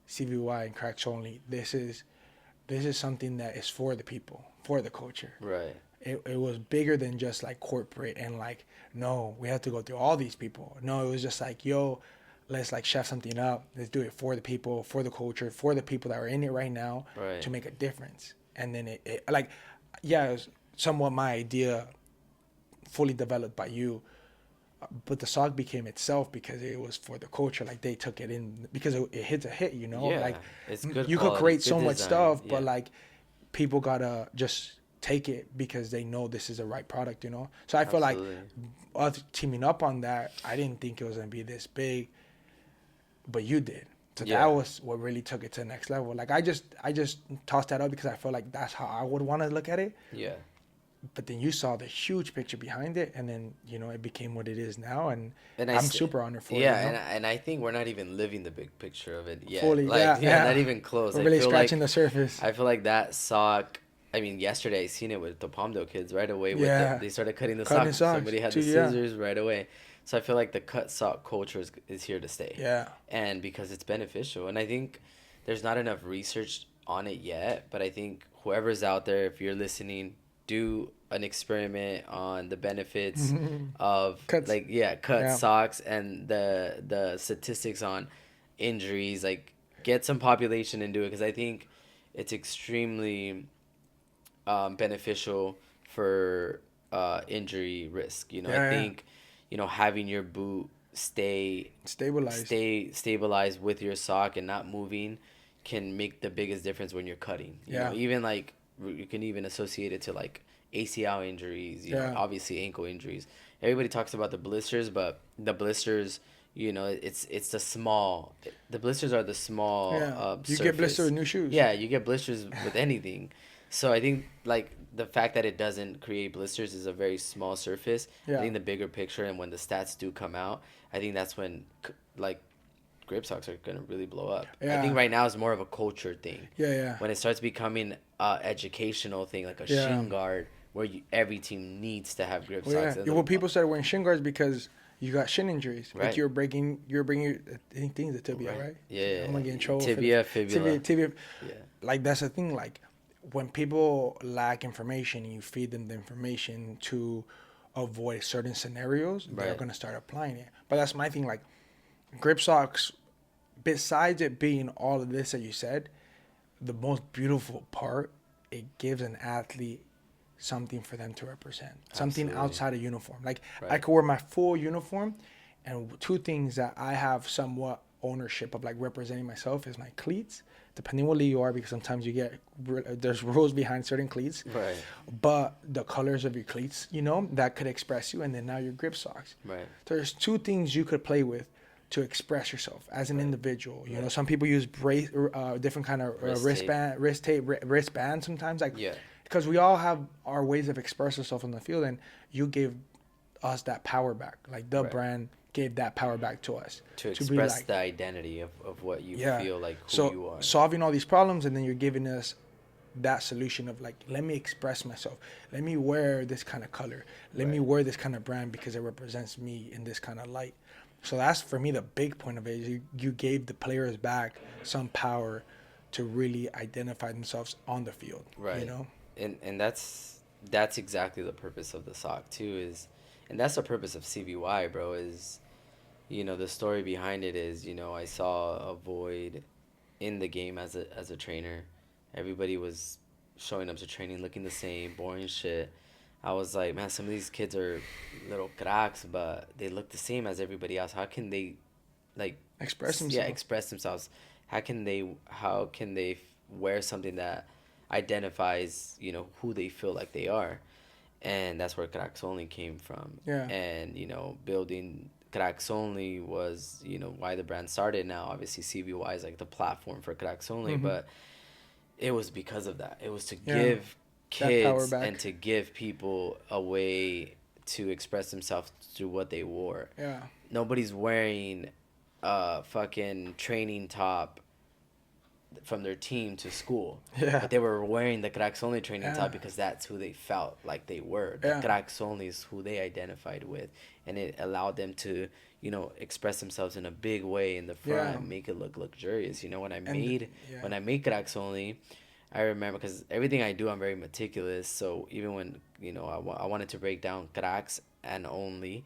CVY, and CRKSOLY. This is something that is for the people, for the culture. Right. It was bigger than just like corporate and like, no, we have to go through all these people. No, it was just like, yo, let's like chef something up. Let's do it for the people, for the culture, for the people that are in it right now, Right. to make a difference. And then it like, yeah, it was somewhat my idea, fully developed by you, but the sock became itself because it was for the culture. Like, they took it in because it hits a hit, Yeah. like, It's good you quality, could create good so much design. stuff, Yeah. but like, people gotta just take it because they know this is the right product, So I feel like Absolutely. us teaming up on that, I didn't think it was gonna be this big, but you did. So Yeah. that was what really took it to the next level. Like, I just tossed that up because I felt like that's how I would want to look at it. Yeah. But then you saw the huge picture behind it, and then it became what it is now, and And I'm super honored for it. and I think we're not even living the big picture of it yet. Fully, like, yeah. not even close. We're I really feel scratching like, the surface. I feel like that sock. I mean, yesterday I seen it with the Palmdale kids right away. They started cutting the Cutting socks. socks. Somebody had the Dude, yeah. scissors right away. So I feel like the cut sock culture is here to stay. Yeah. And because it's beneficial, and I think there's not enough research on it yet. But I think whoever's out there, if you're listening, do an experiment on the benefits of Cuts. cut socks and the statistics on injuries. Like, get some population into it, because I think it's extremely beneficial for injury risk. I think having your boot stabilized with your sock and not moving can make the biggest difference when you're cutting. You know, even like you can even associate it to like ACL injuries, obviously ankle injuries. Everybody talks about the blisters, but the blisters, it's the blisters are the small you surface. get blisters with new shoes. Yeah, you get blisters with anything. So I think like the fact that it doesn't create blisters is a very small surface. I think the bigger picture, and when the stats do come out, I think that's when like grip socks are gonna really blow up. I think right now it's more of a culture thing. When it starts becoming a educational thing, like a shin guard, where every team needs to have grip socks. Well, people started wearing shin guards because you got shin injuries. Right. Like, you're bringing your, I think the tibia, right? Yeah. I'm gonna get in trouble. Tibia, fibula. Tibia. Yeah. Like, that's the thing. Like, when people lack information and you feed them the information to avoid certain scenarios, they're gonna start applying it. But that's my thing. Like, grip socks, besides it being all of this that you said, the most beautiful part, it gives an athlete something for them to represent, something outside of uniform. Like, I could wear my full uniform, and two things that I have somewhat ownership of, like, representing myself, is my cleats, depending what league you are, because sometimes there's rules behind certain cleats, but the colors of your cleats, that could express you. And then now your grip socks, so there's two things you could play with to express yourself as an individual. Some people use different kind of wristband sometimes, like, because we all have our ways of expressing ourselves on the field, and you gave us that power back. Like, the brand gave that power back to us to express the identity of what you feel like, who you are. Solving all these problems, and then you're giving us that solution of like, let me express myself. Let me wear this kind of color. Let me wear this kind of brand because it represents me in this kind of light. So that's for me the big point of it is you gave the players back some power to really identify themselves on the field. You Right. know? And that's exactly the purpose of the sock too is, and that's the purpose of CBY, bro, is, the story behind it is, I saw a void in the game as a trainer. Everybody was showing up to training looking the same, boring shit. I was like, man, some of these kids are little cracks, but they look the same as everybody else. How can they, like, Express yeah, themselves. express themselves? How can they wear something that identifies, who they feel like they are? And that's where cracks only came from. Yeah. And building cracks only was why the brand started. Now obviously CBY is like the platform for cracks only, Mm-hmm. but it was because of that. It was to Yeah. give That power kids and back. to give people a way to express themselves through what they wore. Yeah. Nobody's wearing a fucking training top from their team to school. Yeah. But they were wearing the cracks only training Yeah. top because that's who they felt like they were. The Yeah. cracks only is who they identified with, and it allowed them to, express themselves in a big way in the front, Yeah. and make it look luxurious. When I And made yeah. when I made cracks only, I remember because everything I do, I'm very meticulous. So even when I wanted to break down cracks and only,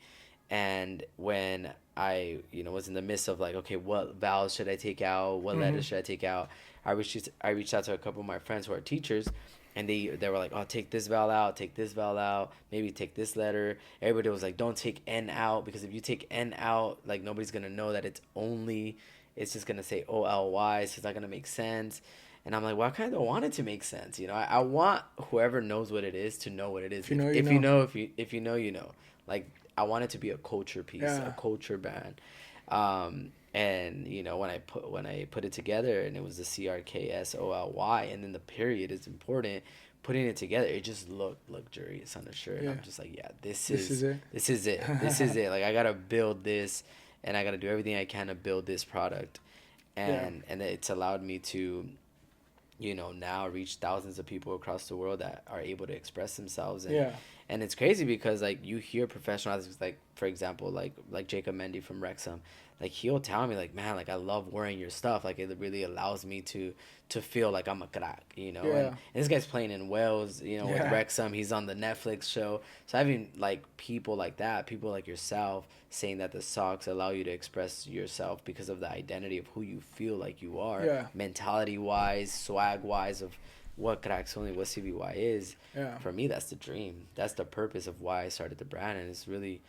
and when I was in the midst of like, okay, what vowels should I take out, what Mm-hmm. letters should I take out, I reached out to a couple of my friends who are teachers, and they were like, oh, take this vowel out, take this vowel out, maybe take this letter. Everybody was like, don't take N out, because if you take N out, like nobody's gonna know that it's only, it's just gonna say OLY, so it's not gonna make sense. And I'm like, well, I kind of want it to make sense. I want whoever knows what it is to know what it is. If you know, you If you know. know, if you know, you know. Like, I want it to be a culture piece, a Yeah. culture band. And when I put it together, and it was the CRKSOLY, and then the period is important. Putting it together, it just looked luxurious on the shirt. And Yeah. I'm just like, yeah, this This is is it. this is it. This is it. Like, I gotta build this, and I gotta do everything I can to build this product, Yeah. and it's allowed me to now reach thousands of people across the world that are able to express themselves. and Yeah. and it's crazy because, like, you hear professional athletes, like, for example, like Jacob Mendy from Wrexham, like, he'll tell me, like, man, like, I love wearing your stuff, like, it really allows me to feel like I'm a crack, and Yeah. this guy's playing in Wales, with Yeah. Wrexham. He's on the Netflix show. So having, like, people like that, people like yourself, saying that the socks allow you to express yourself because of the identity of who you feel like you are, Yeah. mentality wise, swag wise, of what cracks only, what CBY is. Yeah. For me, that's the dream. That's the purpose of why I started the brand, and it's really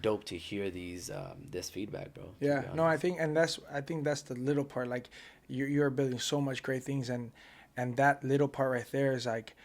dope to hear this feedback, bro. To Yeah. be No, I honest. think, and that's the little part. Like, you're building so much great things, and that little part right there is like,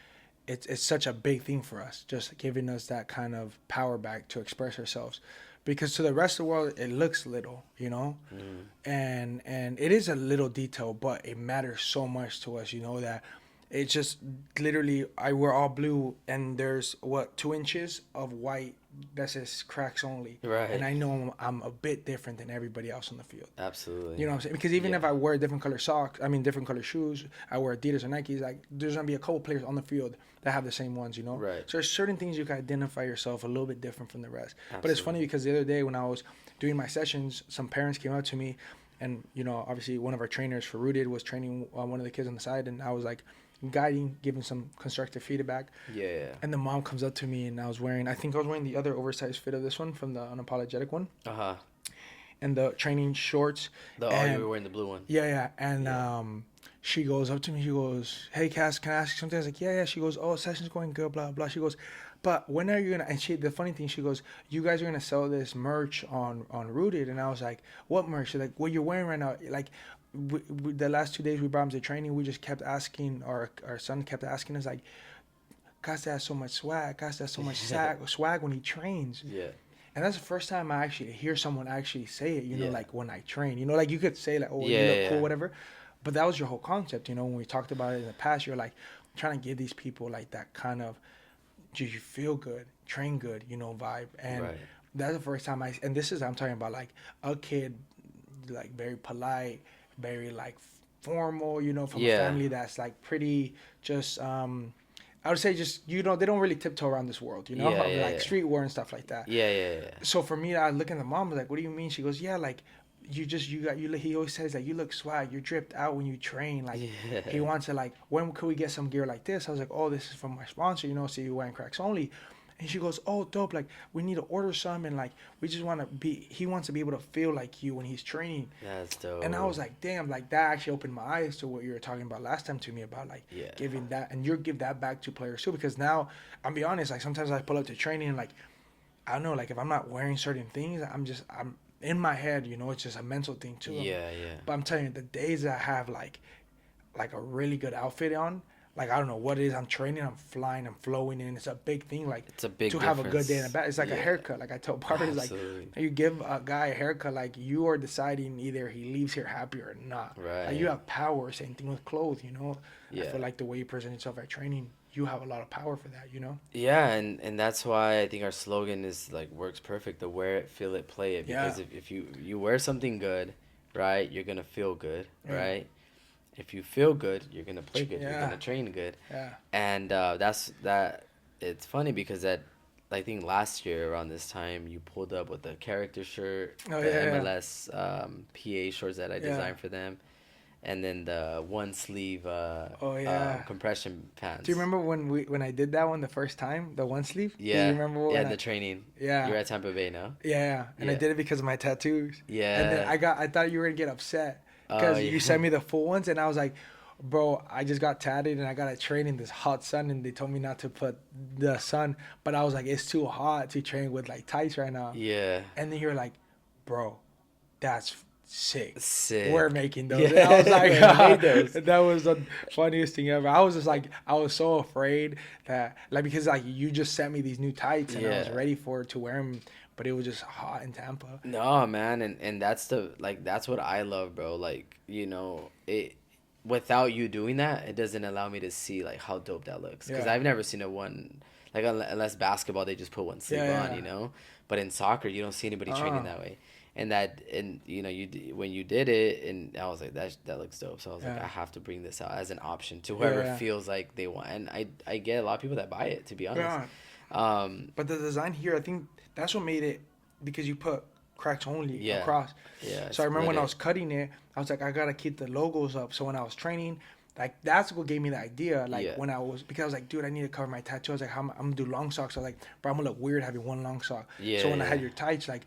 it's such a big thing for us, just giving us that kind of power back to express ourselves, because to the rest of the world it looks little, Mm. and it is a little detail, but it matters so much to us, that it's just literally, we're all blue, and there's what, 2 inches of white that says cracks only, and Right. I know I'm a bit different than everybody else on the field. Absolutely. You know what I'm saying? Because even Yeah. if I wear different color socks, I mean different color shoes, I wear Adidas or Nikes, like, there's gonna be a couple players on the field that have the same ones. Right. So there's certain things you can identify yourself a little bit different from the rest. But it's funny Absolutely. because the other day when I was doing my sessions, some parents came up to me, and obviously one of our trainers for Rooted was training one of the kids on the side, and I was like guiding, giving some constructive feedback. Yeah. Yeah. And the mom comes up to me, and I think I was wearing the other oversized fit of this one from the unapologetic one, Uh huh. and the training shorts. You And were wearing the blue one. yeah, and Yeah. she goes up to me. She goes, "Hey, Cass, can I ask you something?" I was like, "Yeah, yeah." She goes, "Oh, session's going good, blah blah." She goes, "But when are you gonna?" And the funny thing, she goes, "You guys are gonna sell this merch on Rooted." And I was like, "What merch?" She's like, "What you're wearing right now?" Like, the last 2 days we brought him to training, we just kept asking. Our son kept asking us, like, "Cass has so much swag. Cass has so much swag when he trains." Yeah. And that's the first time I actually hear someone actually say it, Yeah. like when I train, like you could say like, "Oh, Yeah. you look Yeah. cool," Yeah. whatever. But that was your whole concept, when we talked about it in the past. You're like trying to give these people like that kind of, do you feel good, train good, vibe. And Right. that's the first time I'm talking about like a kid, like very polite, very like formal, you know, from a Yeah. family that's like pretty just I would say just, you know, they don't really tiptoe around this world, you know, Yeah, of yeah, like yeah. streetwear and stuff like that. Yeah, yeah, yeah. So for me, I look at the mom, like, what do you mean? She goes, yeah, like you got you. He always says like you look swag, you're dripped out when you train. Like he Yeah. wants to like, when could we get some gear like this? I was like, oh, this is from my sponsor, you know, so you wearing cracks only. And she goes, oh, dope. Like we need to order some, and like we just want to be. He wants to be able to feel like you when he's training. That's And I was dope. like, damn, like that actually opened my eyes to what you were talking about last time to me about like Yeah. giving that, and you give that back to players too. Because now, I'm be honest, like sometimes I pull up to training and like I don't know, like if I'm not wearing certain things, I'm in my head, you know, it's just a mental thing too. Yeah, yeah. But I'm telling you, the days that I have like a really good outfit on, like I don't know what it is, I'm training, I'm flying, I'm flowing, and it's a big thing. Like It's a big to have a good day and a difference. bad, it's like a Yeah. haircut. Like I tell barbers, like Absolutely. you give a guy a haircut, like you are deciding either he leaves here happy or not. Like you Right. have power. Same thing with clothes, you know. I Yeah. feel like the way you present yourself at training, you have a lot of power for that, you know. Yeah, and that's why I think our slogan is like works perfect, the wear it, feel it, play it. Yeah, Because if you wear something good, right, you're gonna feel good, yeah, right? If you feel good, you're gonna play good, you're yeah, gonna train good. yeah. And that's that it's funny because that I think last year around this time you pulled up with the character shirt, Oh the yeah, MLS PA shorts that I yeah, yeah. designed for them, and then the one sleeve Oh yeah. compression Do you pants. remember when I did that one the first time, the one sleeve? Do you Yeah, remember yeah, when the I? training. Yeah, You're at Tampa Bay now. yeah, yeah. And I Yeah, did it because of my tattoos. And then yeah. I thought you were gonna get upset Oh because yeah. you sent me the full ones, and I was like, bro, I just got tatted and I got to train in this hot sun, and they told me not to put the sun, but I was like, it's too hot to train with like tights right now. Yeah. And then you're like, bro, that's sick. We're Sick. making those. And I was Yeah, like, man, I made those. that was the funniest thing ever. I was just like, I was so afraid that, like, because like you just sent me these new tights and I was Yeah. ready for to wear them, but it was just hot in Tampa. No, man, and that's the like that's what I love, bro. Like, it without you doing that, it doesn't allow me to see like how dope that looks. Because Yeah. I've never seen a one like unless basketball they just put one Yeah. sleeve on, Yeah. you know. But in soccer, you don't see anybody training Uh, that way. And when you did it, and I was like that looks dope. So I was like I yeah. have to bring this out as an option to Yeah. whoever Yeah. feels like they want. And I get a lot of people that buy it, to be honest. Yeah. Um, But the design here, I think that's what made it, because you put cracks only yeah, across. yeah, So I remember split when I it. was cutting it, I was like, I gotta keep the logos up. So when I was training, like that's what gave me the idea. Like Yeah, when I was, because I was like, dude, I need to cover my tattoo. I was like, I'm gonna do long socks. I was like, bro, I'm gonna look weird having one long sock. yeah, So when I yeah. had your tights, like,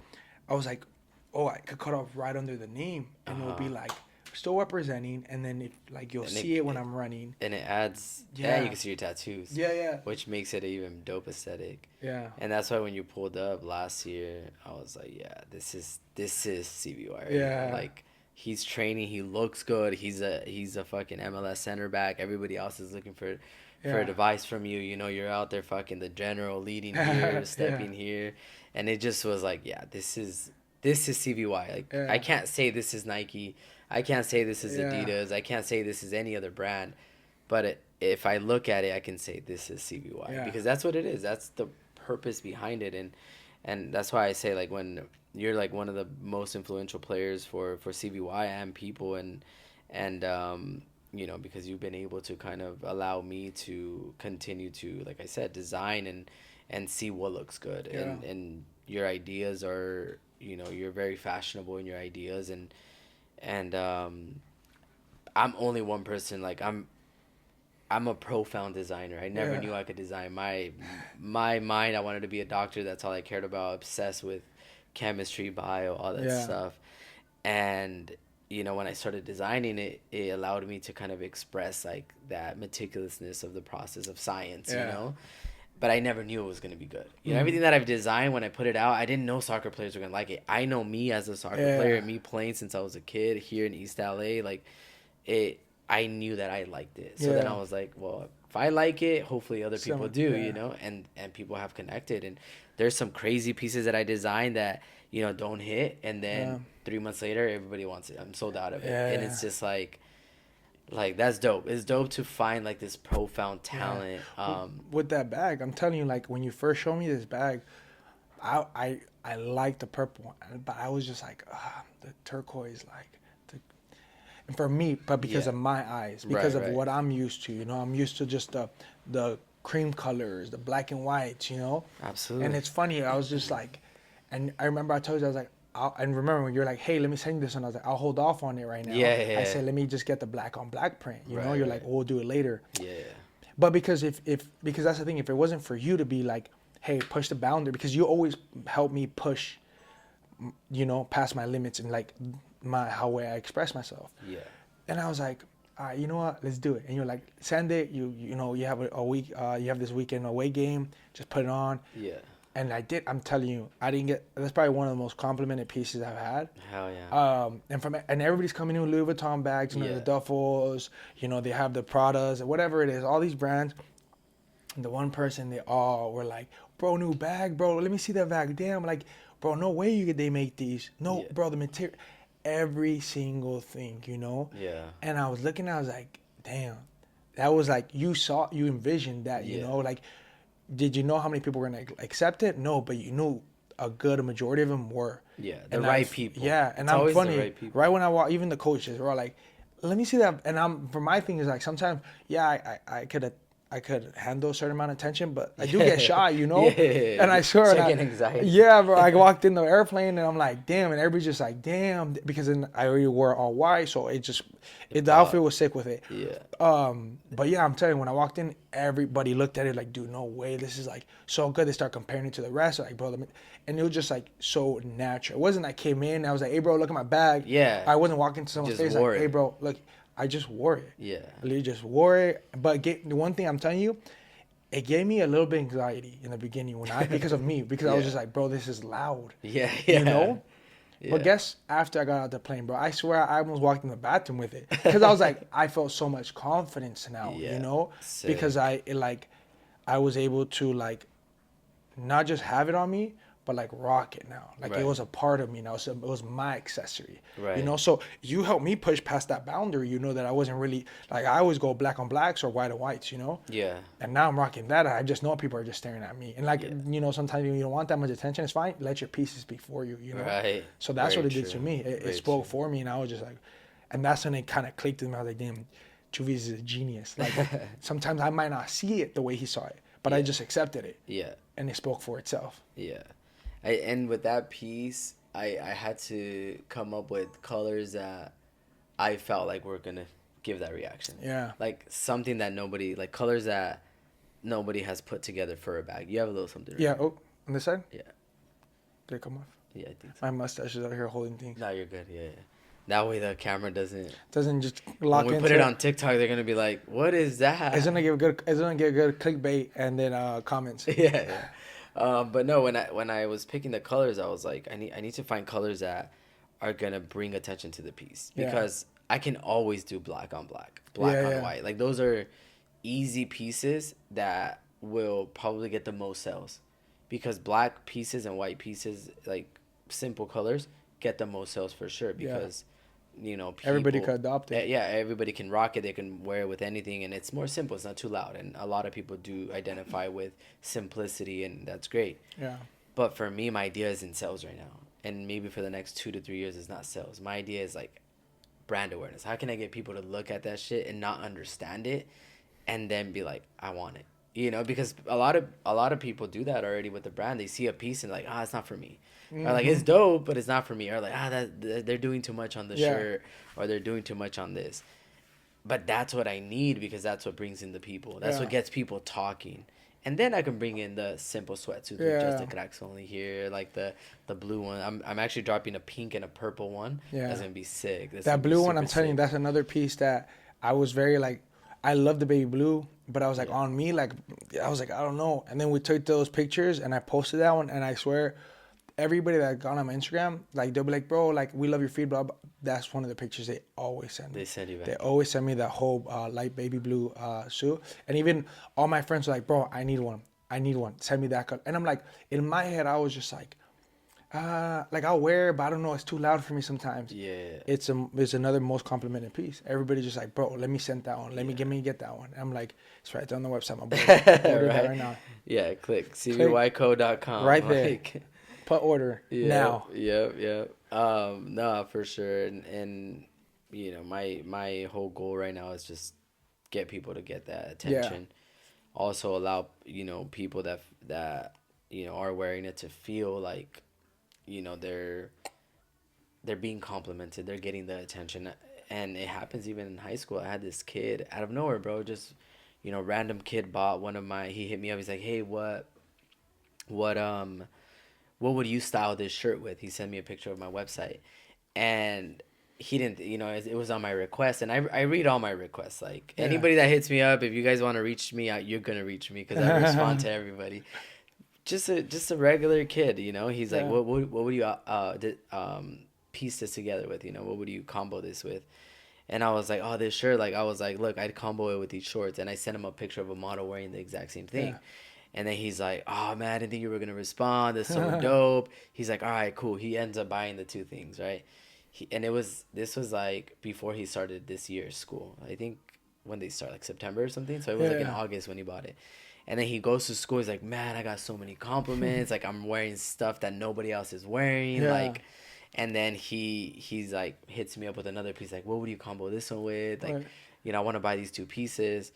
I was like, oh, I could cut off right under the name, and it'll be Uh-huh. like still representing, and then if like you'll And see it when I'm running. and it adds, yeah, you Yeah, can see your tattoos, yeah, yeah, which makes it an even dope aesthetic. yeah, And that's why when you pulled up last year, I was like, yeah, this is CBY right here. yeah, Like he's training, he looks good. He's a fucking MLS center back. Everybody else is looking for a yeah, device from you. You know, you're out there fucking the general leading here, yeah, stepping here, and it just was like, yeah, this is CBY. Like I yeah, can't say this is Nike. I can't say this is yeah, Adidas. I can't say this is any other brand. But if I look at it, I can say this is CBY yeah, because that's what it is. That's the purpose behind it, and that's why I say like when you're like one of the most influential players for CBY and people and because you've been able to kind of allow me to continue to, like I said, design and see what looks good yeah, and your ideas are, you're very fashionable in your ideas and I'm only one person. Like I'm a profound designer. I never yeah, knew I could design. My mind, I wanted to be a doctor. That's all I cared about. Obsessed with chemistry, bio, all that yeah, stuff. And when I started designing it, it allowed me to kind of express like that meticulousness of the process of science, yeah. But I never knew it was gonna be good. Mm. Everything that I've designed, when I put it out, I didn't know soccer players were gonna like it. I know me as a soccer player, Yeah, me playing since I was a kid here in East LA, like it. I knew that I liked it. So then I yeah. was like, well, if I like it, hopefully other people Someone, do, yeah, and people have connected. And there's some crazy pieces that I designed that don't hit, and yeah, then 3 months later, everybody wants it. I'm sold out of it, and yeah, it's just like that's dope. It's dope to find like this profound yeah. talent. With that bag, I'm telling you, like when you first showed me this bag, I liked the purple one, but I was just like, the turquoise, like, the, for me, but because Yeah. of my eyes, Right, because of right. what I'm used to. You know, I'm used to just the cream colors, the black and whites. You know, and Absolutely. it's funny. I was just like, and I remember I told you I was like. And remember when you're like, hey, let me send you this, and I was like, I'll hold off on it right now. Yeah, yeah, I yeah. said, let me just get the black on black print. You know, Right, you're like, right. oh, we'll do it later. Yeah. But because if because that's the thing, if it wasn't for you to be like, hey, push the boundary, because you always help me push, you know, past my limits and like my how way I express myself. Yeah. And I was like, all right, you know what? Let's do it. And you're like, send it. You know, you have a week. You have this weekend away game. Just put it on. Yeah. And I did. I'm telling you, I didn't get. That's probably one of the most complimented pieces I've had. Hell yeah. And everybody's coming in with Louis Vuitton bags, you know, the Yeah. duffels. You know, they have the Pradas, whatever it is. All these brands. And the one person, they all were like, bro, new bag, bro. Let me see that bag. Damn, like, bro, no way they make these. No, Yeah. bro, the material, every single thing, you know. Yeah. And I was looking, I was like, damn, that was like you envisioned that, you Yeah. know, like, did you know how many people were gonna accept it? No, but you knew a good majority of them were. Yeah. The And right people. Yeah, and It's I'm always funny. the right people. Right when I walk, even the coaches were all like, "Let me see that." And for my thing is like sometimes, yeah, I could handle a certain amount of tension, but I do get shy, you know. Yeah. And I swear, Start and getting anxiety. yeah, bro. I walked in the airplane and I'm like, damn, and everybody's just like, damn, because then I already wore all white, so the outfit was sick with it. Yeah. But yeah, I'm telling you, when I walked in, everybody looked at it like, dude, no way, this is like so good. They start comparing it to the rest, like, bro, and it was just like so natural. It wasn't I came in, I was like, hey, bro, look at my bag. Yeah. I wasn't walking to someone's Just face wore like, hey, it. bro, look, I just wore it. Yeah. I literally just wore it. But the one thing I'm telling you, it gave me a little bit of anxiety in the beginning because of me, because I was Yeah. just like, bro, this is loud. Yeah. Yeah. You know? Yeah. But guess after I got out the plane, bro, I swear I almost walked in the bathroom with it because I was like, I felt so much confidence now, Yeah. you know, Sick. because I was able to like not just have it on me, but like rock it now. Like Right. it was a part of me now. So it was my accessory, Right. you know. So you helped me push past that boundary, you know, that I wasn't really like I always go black on blacks or white on whites, you know. Yeah. And now I'm rocking that. I just know people are just staring at me. And like, Yeah. you know, sometimes you don't want that much attention. It's fine. Let your pieces speak for you, you know? Right. So that's Very what it did to true. me. It Very spoke true. for me. And I was just like, and that's when it kind of clicked in me. I was like, damn, Chuvis is a genius. Like sometimes I might not see it the way he saw it, but I Yeah. just accepted it. Yeah. And it spoke for itself. Yeah. And with that piece, I had to come up with colors that I felt like were gonna give that reaction. Yeah. Like something that nobody, like colors that nobody has put together for a bag. You have a little something. Right? Yeah. Oh, on this side? Yeah. Did it come off? Yeah, I think so. My mustache is out here holding things. No, you're good. Yeah, yeah. That way the camera doesn't. Doesn't just lock When we into put it on TikTok, they're gonna be like, "What is that?" It's gonna get good clickbait and then comments. Yeah. Yeah. But no, when I was picking the colors, I was like, I need to find colors that are gonna bring attention to the piece Yeah. because I can always do black on black, black Yeah, on yeah. white. Like those are easy pieces that will probably get the most sales because black pieces and white pieces, like simple colors, get the most sales for sure because you know Everybody people- could adopt it. Yeah, everybody can rock it. They can wear it with anything, and it's more simple. It's not too loud, and a lot of people do identify with simplicity, and that's great. Yeah. But for me, my idea is in sales right now, and maybe for the next 2 to 3 years, it's not sales. My idea is like brand awareness. How can I get people to look at that shit and not understand it, and then be like, I want it, you know? Because a lot of people do that already with the brand. They see a piece and like, it's not for me. Or like it's dope, but it's not for me. Or like they're doing too much on the shirt, or they're doing too much on this. But that's what I need because that's what brings in the people. That's what gets people talking. And then I can bring in the simple sweatsuits with just the cracks only here, like the blue one. I'm actually dropping a pink and a purple one. Yeah. That's gonna be sick. That's That gonna be blue one, super I'm telling you, sick. that's another piece that I was very like, I love the baby blue, but I was like on me, like I was like, I don't know. And then we took those pictures and I posted that one, and I swear, everybody that got on my Instagram, like they'll be like, bro, like we love your feed, blah, blah. That's one of the pictures they always send me. They send you back. They always send me that whole light baby blue suit, and even all my friends are like, bro, I need one. Send me that color. And I'm like, in my head, I was just like I'll wear it, but I don't know. It's too loud for me sometimes. Yeah. It's another most complimented piece. Everybody just like, bro, let me send that one. Let me get that one. I'm like, it's right there on the website. My boy, order that right now. Yeah, click cvyco.com. Right there. Like, Put order now. Yep. No, for sure. And my whole goal right now is just get people to get that Yeah. attention. Also allow people that are wearing it to feel like they're being complimented, they're getting the attention. And it happens even in high school. I had this kid out of nowhere, bro, just random kid bought one of my he hit me up, he's like, hey, what what would you style this shirt with? He sent me a picture of my website, and he didn't, it was on my request, and I read all my requests. Like Yeah. anybody that hits me up, if you guys want to reach me, you're gonna reach me because I respond to everybody. Just a regular kid, He's like, Yeah. what would you piece this together with? What would you combo this with? And I was like, oh, this shirt. Like I was like, look, I'd combo it with these shorts, and I sent him a picture of a model wearing the exact same thing. Yeah. And then he's like, oh man, I didn't think you were gonna respond. That's so dope. He's like, all right, cool. He ends up buying the two things, right? And this was like before he started this year's school. I think when they start, like September or something. So it was like in Yeah. August when he bought it. And then he goes to school. He's like, man, I got so many compliments. Like I'm wearing stuff that nobody else is wearing. Yeah. Like, and then he's like hits me up with another piece. Like, what would you combo this one with? Like, Right. I want to buy these two pieces.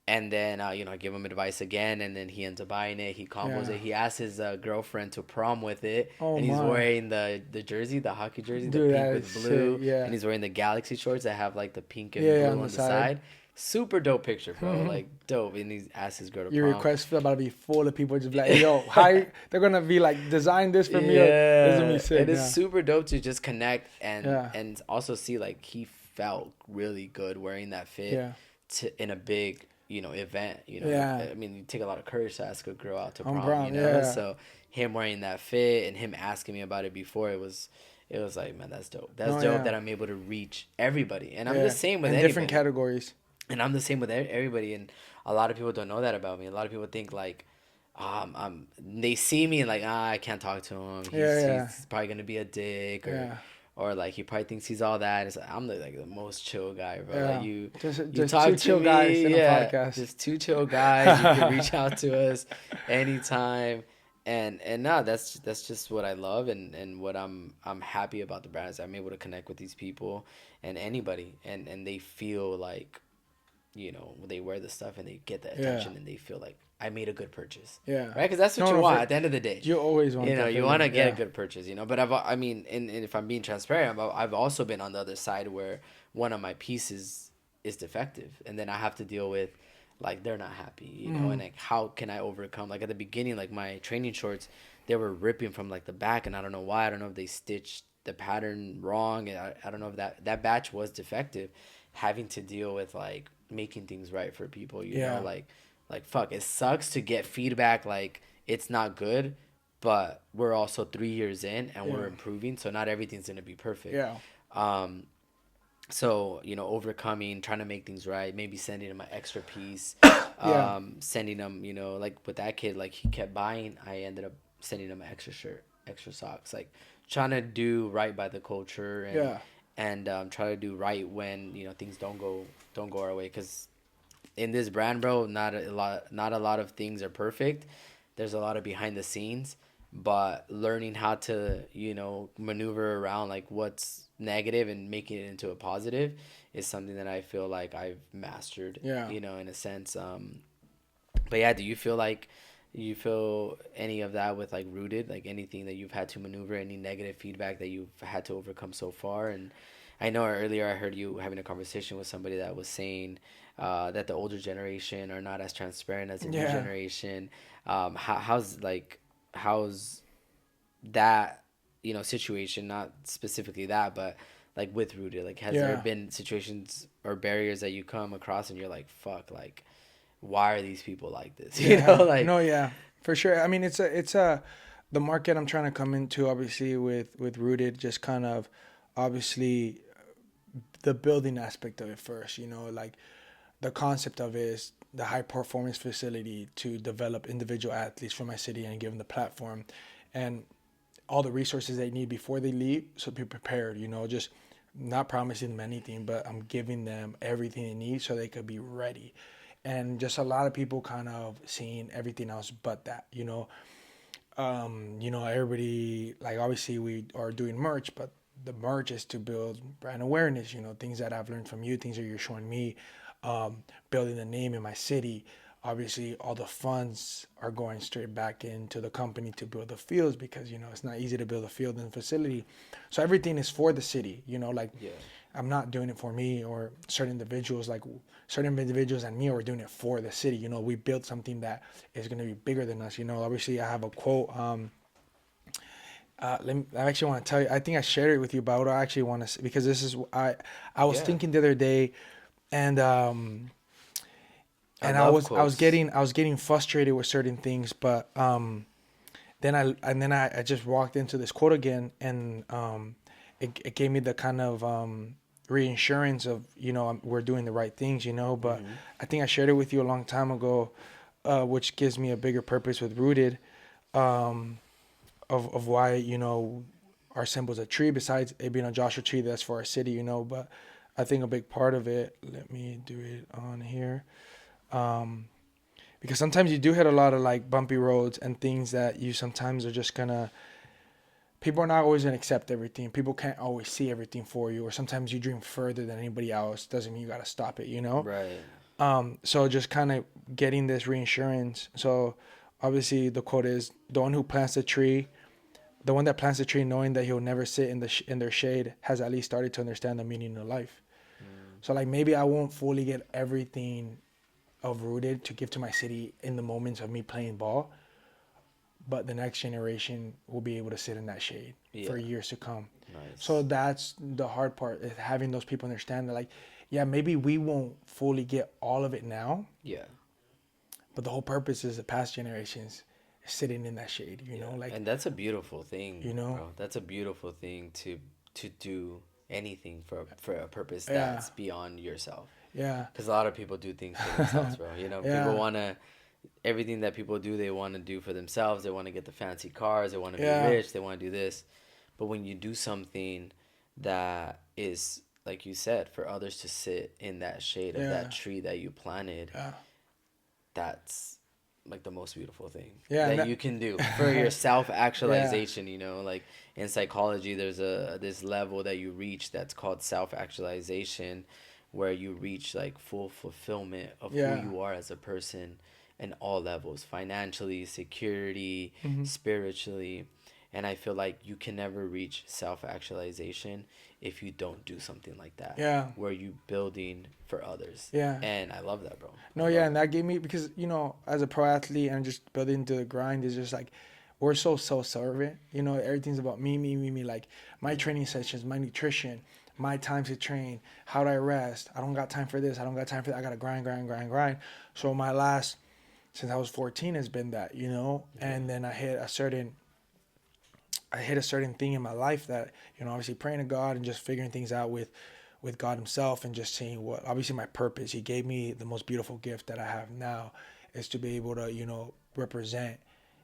And then I give him advice again, and then he ends up buying it. He combos Yeah. it. He asks his girlfriend to prom with it, Oh and he's my. wearing the jersey, the hockey jersey, the Dude, pink that with is blue, sick. Yeah. and he's wearing the Galaxy shorts that have like the pink and Yeah, blue yeah, on on the the side. side. Super dope picture, bro. Like dope. And he asks his girl to Your prom. request feel about to be full of people just be like, yo, how they're gonna be like, design this for me. Or, this is gonna Yeah, be sick. it is Yeah. super dope to just connect Yeah. and also see like he felt really good wearing that fit Yeah. in a big event. Yeah. I mean, you take a lot of courage to ask a girl out to On prom. prom. Yeah. So him wearing that fit and him asking me about it before, it was like, man, that's dope. That's No, dope yeah. that I'm able to reach everybody, and I'm Yeah. the same with In anybody. different categories. And I'm the same with everybody. And a lot of people don't know that about me. A lot of people think like, they see me and like, I can't talk to him. Yeah. He's probably gonna be a dick, Yeah. or like he probably thinks he's all that. It's like, I'm the most chill guy, bro. Yeah. Like you Just talk two to chill me, guys in a yeah, podcast. just two chill guys. You can reach out to us anytime. And no, that's just what I love, and what I'm happy about the brand is I'm able to connect with these people and anybody, and they feel like they wear the stuff and they get the attention, and they feel like I made a good purchase. Yeah. Right? Because that's what you want at the end of the day. You always want that You feeling, want to get yeah. a good purchase, But I mean, and if I'm being transparent, I've also been on the other side where one of my pieces is defective, and then I have to deal with like they're not happy, and like how can I overcome? Like at the beginning, like my training shorts, they were ripping from like the back, and I don't know why. I don't know if they stitched the pattern wrong, and I don't know if that batch was defective. Having to deal with like making things right for people, Yeah. like fuck, it sucks to get feedback like it's not good, but we're also 3 years in and we're Yeah. improving, so not everything's gonna be perfect. Yeah. So overcoming, trying to make things right, maybe sending him an extra piece, Yeah. sending him, like with that kid, like he kept buying, I ended up sending him an extra shirt, extra socks, like trying to do right by the culture, and Yeah. try to do right when things don't go our way, because in this brand, bro, not a lot of things are perfect. There's a lot of behind the scenes, but learning how to maneuver around like what's negative and making it into a positive is something that I feel like I've mastered. Yeah. In a sense. But yeah, do you feel like you feel any of that with like Rooted, like anything that you've had to maneuver, any negative feedback that you've had to overcome so far? And I know earlier I heard you having a conversation with somebody that was saying that the older generation are not as transparent as the new Yeah. generation. How's that situation, not specifically that, but like with Rooted, like has there Yeah. been situations or barriers that you come across and you're like, fuck, like why are these people like this? Yeah. Like No, yeah, for sure. I mean, it's the market I'm trying to come into, obviously with Rooted, just kind of obviously the building aspect of it first, like the concept of it is the high performance facility to develop individual athletes for my city and give them the platform and all the resources they need before they leave, so be prepared, just not promising them anything, but I'm giving them everything they need so they could be ready. And just a lot of people kind of seeing everything else but that, everybody, like obviously we are doing merch, but the merch is to build brand awareness, things that I've learned from you, things that you're showing me, building the name in my city. Obviously, all the funds are going straight back into the company to build the fields because, it's not easy to build a field and facility. So everything is for the city, like Yeah. I'm not doing it for me or certain individuals, like certain individuals and me are doing it for the city. We built something that is going to be bigger than us. Obviously I have a quote. I actually want to tell you. I think I shared it with you, but I actually want to because this is I was Yeah. thinking the other day, and I I love was quotes. I was getting frustrated with certain things, but then I just walked into this quote again, and it gave me the kind of reassurance of we're doing the right things, But Hmm. I think I shared it with you a long time ago, which gives me a bigger purpose with rooted. Um, of why our symbol's a tree besides it being a Joshua tree that's for our city, but I think a big part of it, let me do it on here, um because sometimes you do hit a lot of like bumpy roads and things that you sometimes are just gonna people are not always gonna accept everything, people can't always see everything for you, or sometimes you dream further than anybody else, doesn't mean you gotta stop it, Right. so just kind of getting this reinsurance. So obviously the quote is the one who plants the tree The one that plants a tree knowing that he'll never sit in their shade has at least started to understand the meaning of life. Mm. So like maybe I won't fully get everything of rooted to give to my city in the moments of me playing ball, but the next generation will be able to sit in that shade for Yeah. years to come. So Nice. that's the hard part, is having those people understand that, like, yeah, maybe we won't fully get all of it now, Yeah. but the whole purpose is the past generations sitting in that shade, Yeah. like, And that's a beautiful thing, you know, bro. That's a beautiful thing to do anything for a purpose yeah, that's beyond yourself. yeah, Because a lot of people do things for themselves, bro. People yeah, want to, everything that people do, they want to do for themselves. They want to get the fancy cars. They want to be yeah, rich. They want to do this. But when you do something that is, like you said, for others to sit in that shade of that yeah, tree that you planted, yeah, that's like the most beautiful thing yeah, and that that, you can do for your self yeah, actualization. Like in psychology, there's a this level that you reach that's called self actualization, where you reach like full fulfillment of who yeah, you are as a person in all levels, financially, security, hmm, spiritually. And I feel like you can never reach self actualization if you don't do something like that, yeah, where you building for others. yeah. And I love that, bro. I No, yeah, love and that. that gave me, because as a pro athlete and just building into the grind is just like we're so self-servant. Everything's about me, me, me, me. Like my Yeah. training sessions, my nutrition, my time to train. How do I rest? I don't got time for this. I don't got time for that. I gotta grind, grind, grind, grind. So my last since I was 14 has been that, Yeah. and then I hit a certain thing in my life that, obviously praying to God and just figuring things out with God himself, and just seeing what, obviously, my purpose. He gave me the most beautiful gift that I have now, is to be able to, represent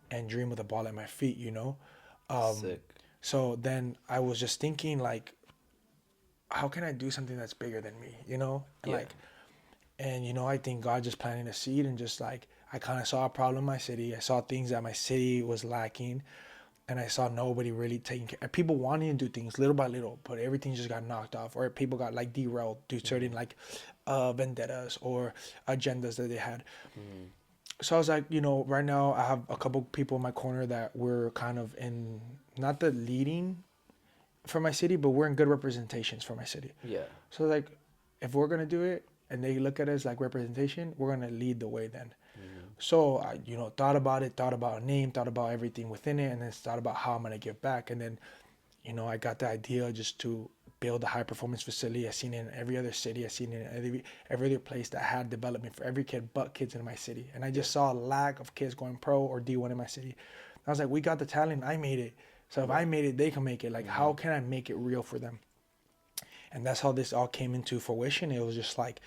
and dream with a ball at my feet, Um, Sick. so then I was just thinking, like, how can I do something that's bigger than me, And Yeah. like, and I think God just planted a seed, and just like I kind of saw a problem in my city. I saw things that my city was lacking, and I saw nobody really taking care. People wanting to do things little by little, but everything just got knocked off, or people got like derailed due to certain Mm-hmm. like vendettas or agendas that they had. Mm-hmm. So I was like, right now I have a couple people in my corner that we're kind of in, not the leading for my city, but we're in good representations for my city. Yeah. So like, if we're gonna do it and they look at us like representation, we're gonna lead the way then. Mm-hmm. So I, thought about it, thought about a name, thought about everything within it, and then thought about how I'm gonna give back. And then, I got the idea just to build a high performance facility. I seen it in every other city. I seen it in every other place that had development for every kid but kids in my city. And I Yeah. just saw a lack of kids going pro or D1 in my city. I was like, we got the talent. I made it. So if I Right. made it, they can make it. Like, Mm-hmm. how can I make it real for them? And that's how this all came into fruition. It was just like,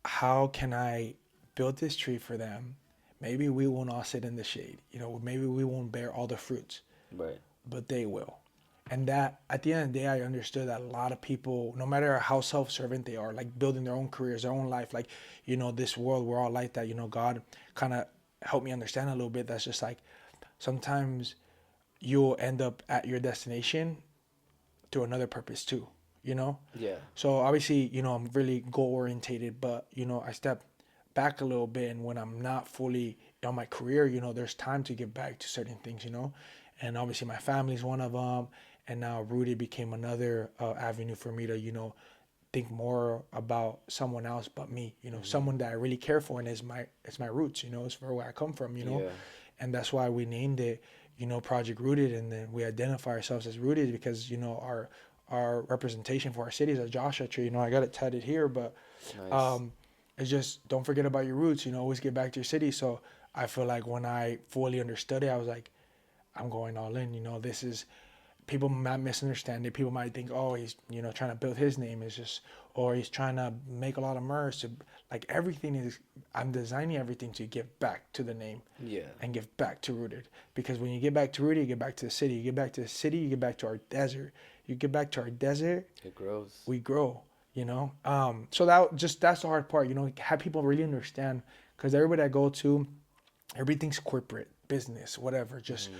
how can I build this tree for them? Maybe we won't all sit in the shade. Maybe we won't bear all the fruits, Right. but they will. And that, at the end of the day, I understood that a lot of people, no matter how self-servant they are, like building their own careers, their own life, like, this world, we're all like that. God kind of helped me understand a little bit. That's just like, sometimes you'll end up at your destination through another purpose too, you know? Yeah. So obviously, I'm really goal orientated, but I step back a little bit, and when I'm not fully on my career, there's time to give back to certain things, and obviously my family is one of them, and now rooted became another avenue for me to, think more about someone else but me, someone that I really care for, and it's my roots, it's where I come from, Yeah. and that's why we named it, Project Rooted, and then we identify ourselves as rooted because our representation for our city is a Joshua tree. I got it tatted here, but Nice. it's just don't forget about your roots. Always get back to your city. So I feel like when I fully understood it, I was like, I'm going all in. This is people might misunderstand it. People might think, oh, he's trying to build his name. Is just, or he's trying to make a lot of merch. Like everything is, I'm designing everything to give back to the name. Yeah. And give back to Rooted, because when you get back to Rooted, you get back to the city. You get back to the city, you get back to our desert. You get back to our desert, It grows. we grow. So that's the hard part. Have people really understand, because everybody I go to, everything's corporate business, whatever. Just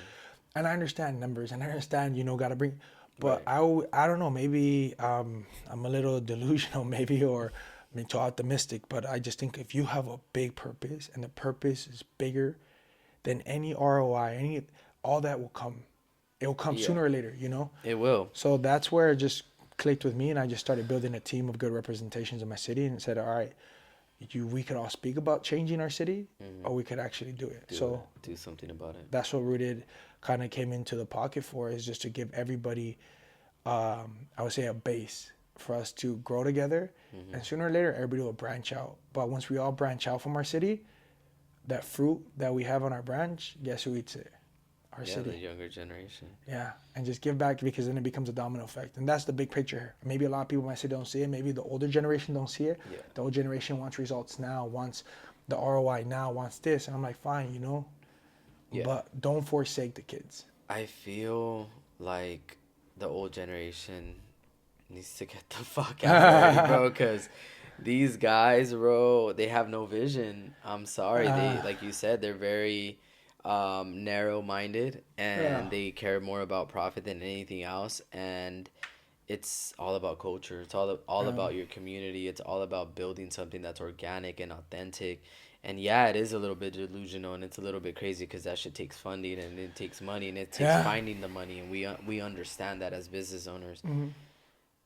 and I understand numbers, and I understand gotta bring, but Right. I don't know, maybe I'm a little delusional, maybe, or I'm too optimistic, but I just think if you have a big purpose and the purpose is bigger than any ROI, all that will come. It will come Yeah. sooner or later, It will. So that's where it just clicked with me, and I just started building a team of good representations in my city, and said, all right, we could all speak about changing our city, or we could actually do it. Do it. Do something about it. That's what Rooted kind of came into the pocket for, is just to give everybody, I would say, a base for us to grow together, and sooner or later everybody will branch out. But once we all branch out from our city, that fruit that we have on our branch, guess who eats it? Our Yeah, city. the younger generation. Yeah, and just give back, because then it becomes a domino effect, and that's the big picture here. Maybe a lot of people might say don't see it. Maybe the older generation don't see it. Yeah. The old generation wants results now, wants the ROI now, wants this, and I'm like, fine, Yeah. but don't forsake the kids. I feel like the old generation needs to get the fuck out already, bro, because these guys, bro, they have no vision. I'm sorry. They, like you said, they're very narrow-minded, Yeah, and they care more about profit than anything else. And it's all about culture. It's all yeah, about your community. It's all about building something that's organic and authentic. And yeah, it is a little bit delusional, and it's a little bit crazy because that shit takes funding, and it takes money, and it takes yeah. finding the money, and we understand that as business owners.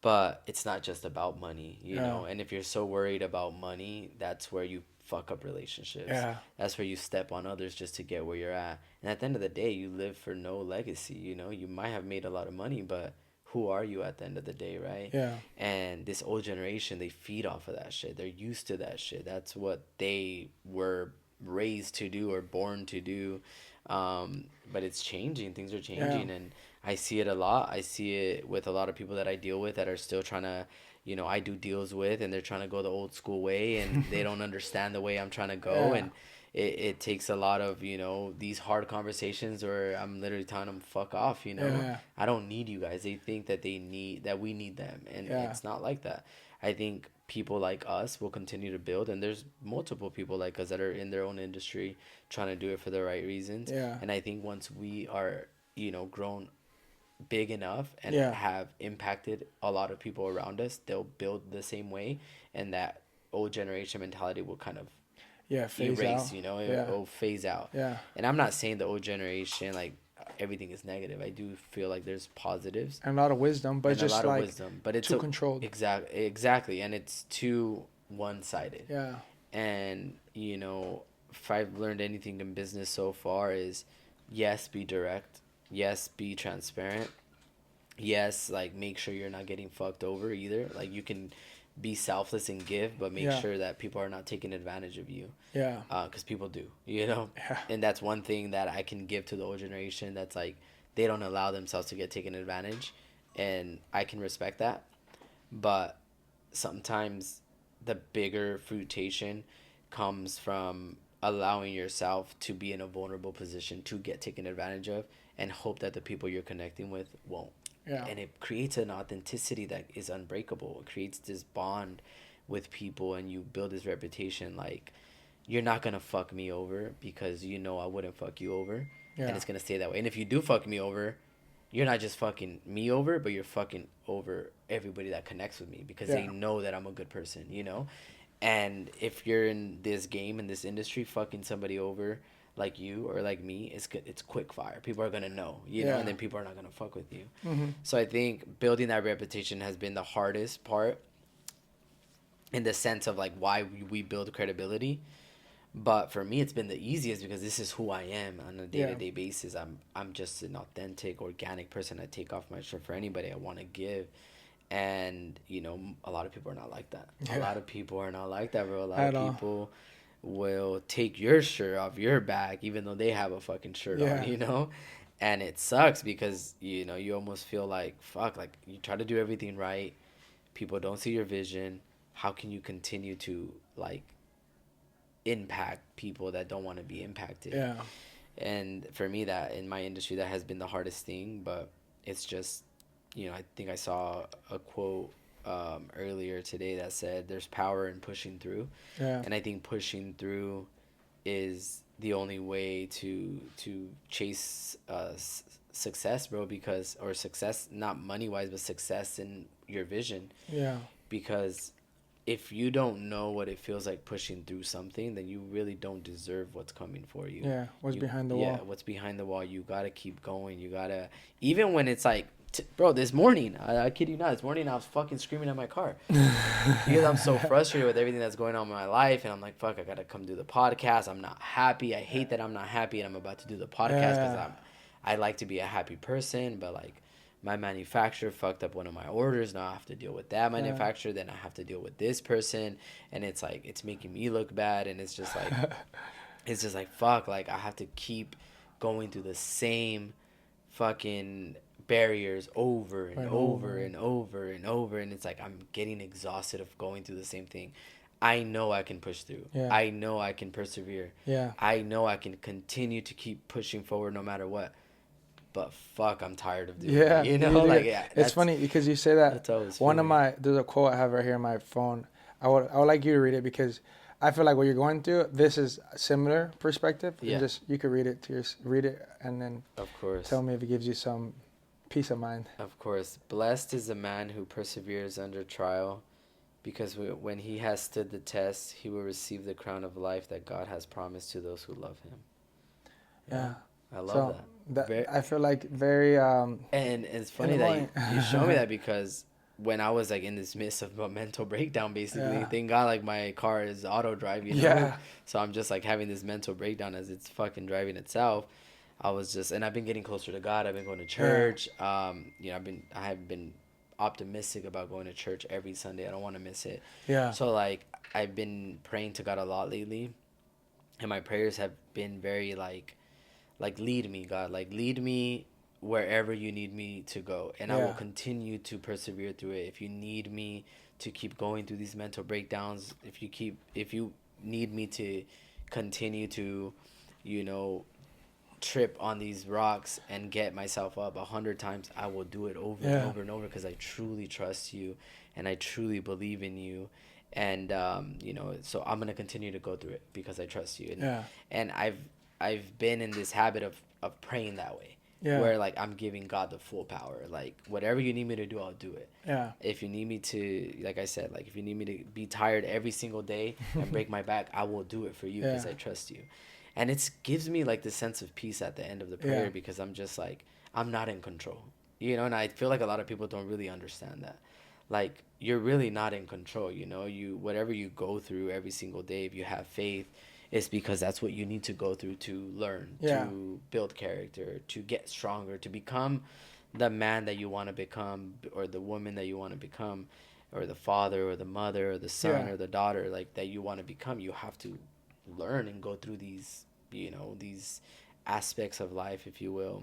But it's not just about money, Yeah, and if you're so worried about money, that's where you fuck up relationships. yeah, That's where you step on others just to get where you're at. And at the end of the day, you live for no legacy. You might have made a lot of money, but who are you at the end of the day, right? yeah, And this old generation, they feed off of that shit. They're used to that shit. That's what they were raised to do or born to do. But it's changing. Things are yeah, changing, and I see it a lot. I see it with a lot of people that I deal with that are still trying to, I do deals with, and they're trying to go the old school way, and they don't understand the way I'm trying to go. yeah, And it takes a lot of, these hard conversations where I'm literally telling them, fuck off. yeah, I don't need you guys. They think that we need them. And yeah, it's not like that. I think people like us will continue to build, and there's multiple people like us that are in their own industry trying to do it for the right reasons. yeah, And I think once we are, grown big enough and yeah, have impacted a lot of people around us, they'll build the same way, and that old generation mentality will kind of yeah. Phase out. erase, Yeah, it'll phase out. yeah. And I'm not saying the old generation, like, everything is negative. I do feel like there's positives And a lot of wisdom, but and a just lot of like wisdom, but it's too controlled. exactly, and it's too one-sided. Yeah, And if I've learned anything in business so far is, yes, be direct, yes, be transparent, yes, like, make sure you're not getting fucked over either. Like, you can be selfless and give, but make yeah, sure that people are not taking advantage of you, yeah, because people do. yeah, And that's one thing that I can give to the old generation, that's like, they don't allow themselves to get taken advantage, and I can respect that. But sometimes the bigger fruitation comes from allowing yourself to be in a vulnerable position to get taken advantage of, and hope that the people you're connecting with won't. yeah, And it creates an authenticity that is unbreakable. It creates this bond with people, and you build this reputation, like, you're not gonna fuck me over, because I wouldn't fuck you over, and yeah, it's gonna stay that way. And if you do fuck me over, you're not just fucking me over, but you're fucking over everybody that connects with me because they know that I'm a good person, you know? And if you're in this game, in this industry, fucking somebody over like you or like me, it's quick fire. People are gonna know, you know, and then people are not gonna fuck with you. So I think building that reputation has been the hardest part in the sense of like why we build credibility. But for me, it's been the easiest because this is who I am on a day-to-day basis. I'm just an authentic, organic person. I take off my shirt for anybody I want to give. And, you know, a lot of people are not like that. A lot of people are not like that, bro. A lot of people will take your shirt off your back even though they have a fucking shirt on, you know? And it sucks because, you know, you almost feel like, fuck, like you try to do everything right. People don't see your vision. How can you continue to, like, impact people that don't want to be impacted? And for me, that in my industry, that has been the hardest thing. But it's just, you know, I think I saw a quote earlier today that said there's power in pushing through. And I think pushing through is the only way to chase success, bro, because, or success, not money wise, but success in your vision. Because if you don't know what it feels like pushing through something, then you really don't deserve what's coming for you. What's behind the wall. What's behind the wall. You gotta keep going. You gotta, even when it's like, bro, this morning, I kid you not, this morning I was fucking screaming at my car because I'm so frustrated with everything that's going on in my life, and I'm like, fuck, I gotta come do the podcast. I'm not happy. I hate that I'm not happy, and I'm about to do the podcast because I like to be a happy person, but like my manufacturer fucked up one of my orders. Now I have to deal with that manufacturer. Then I have to deal with this person, and it's like it's making me look bad, and it's just like it's just like fuck. Like I have to keep going through the same fucking barriers over and over and over and over, and it's like I'm getting exhausted of going through the same thing. I know I can push through. I know I can persevere. I know I can continue to keep pushing forward no matter what. But fuck, I'm tired of doing it. You know, like it's funny because you say that. There's a quote I have right here on my phone. I would like you to read it because I feel like what you're going through, this is a similar perspective. And just you could read it and then of course tell me if it gives you some peace of mind. Of course. Blessed is the man who perseveres under trial, because when he has stood the test, he will receive the crown of life that God has promised to those who love him. I love that. I feel like very and it's funny that you show me that because when I was like in this midst of a mental breakdown, basically, thank God like my car is auto drive, you know? So I'm just like having this mental breakdown as it's fucking driving itself. I was just, and I've been getting closer to God. I've been going to church. You know, I have been optimistic about going to church every Sunday. I don't want to miss it. So like I've been praying to God a lot lately, and my prayers have been very like lead me, God, like lead me wherever you need me to go, and I will continue to persevere through it. If you need me to keep going through these mental breakdowns, if you need me to continue to, you know, trip on these rocks and get myself up 100 times, I will do it over and over and over, because I truly trust you and I truly believe in you. And you know, so I'm gonna continue to go through it because I trust you. And I've been in this habit of praying that way, where like I'm giving God the full power. Like whatever you need me to do, I'll do it. If you need me to, like I said, like if you need me to be tired every single day and break my back, I will do it for you because I trust you. And it gives me like this sense of peace at the end of the prayer, because I'm just like, I'm not in control, you know. And I feel like a lot of people don't really understand that. Like you're really not in control, you know. Whatever you go through every single day, if you have faith, it's because that's what you need to go through to learn, to build character, to get stronger, to become the man that you want to become, or the woman that you want to become, or the father or the mother or the son or the daughter like that you want to become. You have to learn and go through these, you know, these aspects of life, if you will.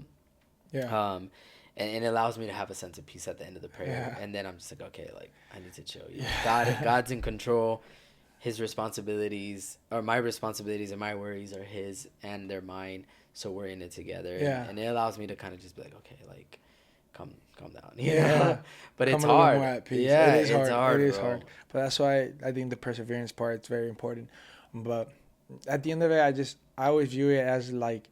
And it allows me to have a sense of peace at the end of the prayer. And then I'm just like, okay, like I need to chill. You know? God's in control. His responsibilities, or my responsibilities and my worries are his and they're mine. So we're in it together. And it allows me to kind of just be like, okay, like calm down. You know? But it's hard. It is hard. It is hard. But that's why I think the perseverance part is very important. But at the end of it, I always view it as like,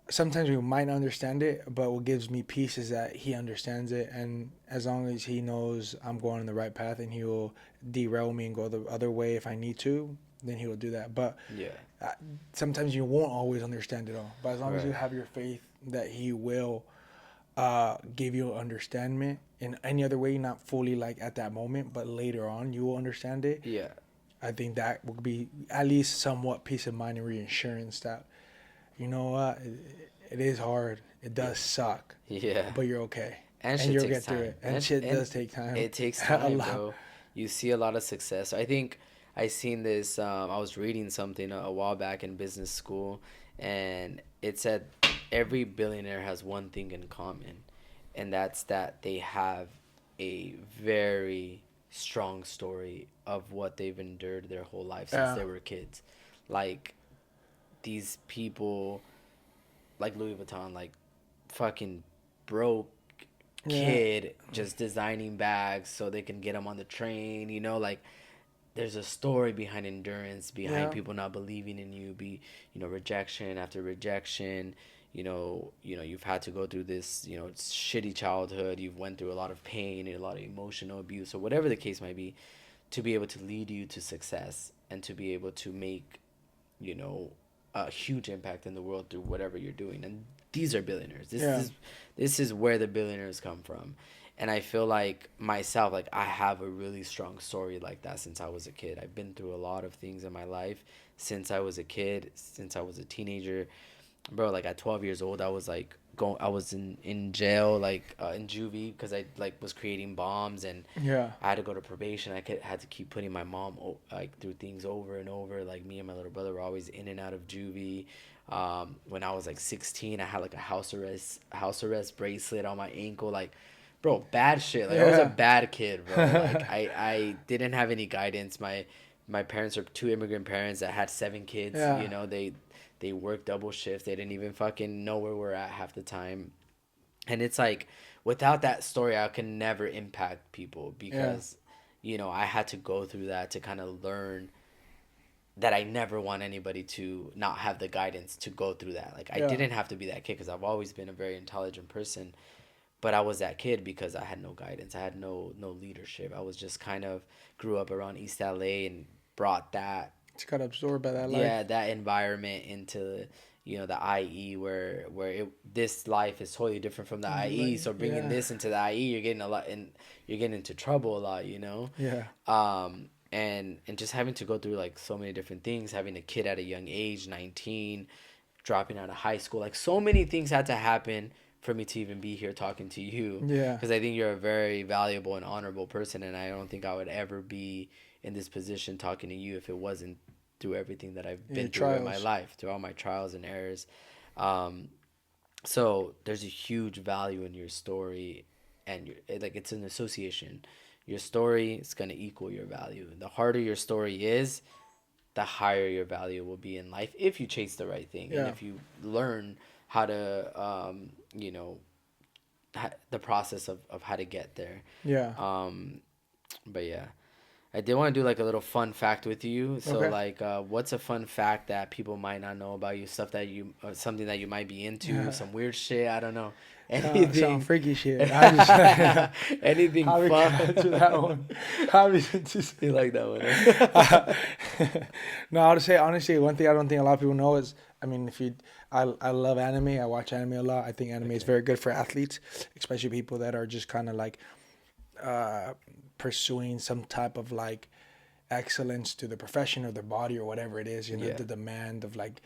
sometimes we might not understand it, but what gives me peace is that he understands it, and as long as he knows I'm going on the right path, and he will derail me and go the other way if I need to, then he will do that. But Yeah. uh, sometimes you won't always understand it all. But as long as you Right. have your faith that he will give you understanding in any other way, not fully like at that moment, but later on you will understand it. Yeah. I think that would be at least somewhat peace of mind and reassurance that you know what, it is hard. It Yeah. does suck, Yeah. but you're okay, And and shit you'll takes get through time. it. And shit And does take time, it takes a time, lot. bro. You see a lot of success. I think I seen this. I was reading something a while back in business school, and it said every billionaire has one thing in common, and that's that they have a very strong story of what they've endured their whole life since Yeah, they were kids. Like these people, like Louis Vuitton, like fucking broke yeah, kid just designing bags so they can get them on the train, like there's a story behind endurance, behind yeah, people not believing in you, rejection after rejection. You've had to go through this, shitty childhood. You've went through a lot of pain and a lot of emotional abuse, or whatever the case might be, to be able to lead you to success and to be able to make, you know, a huge impact in the world through whatever you're doing. And these are billionaires. This yeah, is this is where the billionaires come from. And I feel like myself, like I have a really strong story like that since I was a kid. I've been through a lot of things in my life since I was a kid, since I was a teenager. Bro, like at 12 years old, I was in jail, like in juvie, because I like was creating bombs, and yeah, I had to go to probation. Had to keep putting my mom like through things over and over. Like me and my little brother were always in and out of juvie. When I was like 16, I had like a house arrest bracelet on my ankle. Like, bro, bad shit. Like I was a yeah, bad kid, bro. Like I didn't have any guidance. My parents are two immigrant parents that had 7 kids. yeah, They worked double shifts. They didn't even fucking know where we're at half the time. And it's like, without that story, I can never impact people yeah, because, I had to go through that to kind of learn that I never want anybody to not have the guidance to go through that. Like, I yeah. didn't have to be that kid because I've always been a very intelligent person, but I was that kid because I had no guidance. I had no leadership. I was just kind of grew up around East LA and brought that, Just got absorbed by that life. yeah, that environment into, the IE, this life is totally different from the IE. So bringing Yeah, this into the IE, you're getting a lot, and you're getting into trouble a lot. yeah, And just having to go through like so many different things, having a kid at a young age, 19, dropping out of high school, like so many things had to happen for me to even be here talking to you, yeah. because I think you're a very valuable and honorable person, and I don't think I would ever be in this position talking to you if it wasn't through everything that I've Your been through in my trials. life, through all my trials and errors. Um, so there's a huge value in your story, and like it's an association. Your story is gonna equal your value. The harder your story is, the higher your value will be in life if you chase the right thing and Yeah, if you learn how to, the process of how to get there. yeah. Um, but yeah, I did want to do like a little fun fact with you. So Okay. like, what's a fun fact that people might not know about you? Stuff that something that you might be into, Yeah. some weird shit. I don't know, Sound anything, freaky shit. I just anything how we fun. got to that one. How we just You like that one? Huh? no, I would say honestly, one thing I don't think a lot of people know is, I mean, I love anime. I watch anime a lot. I think anime is Okay. very good for athletes, especially people that are just kind of like uh, pursuing some type of like excellence to the profession or their body or whatever it is. You know, Yeah. the demand of like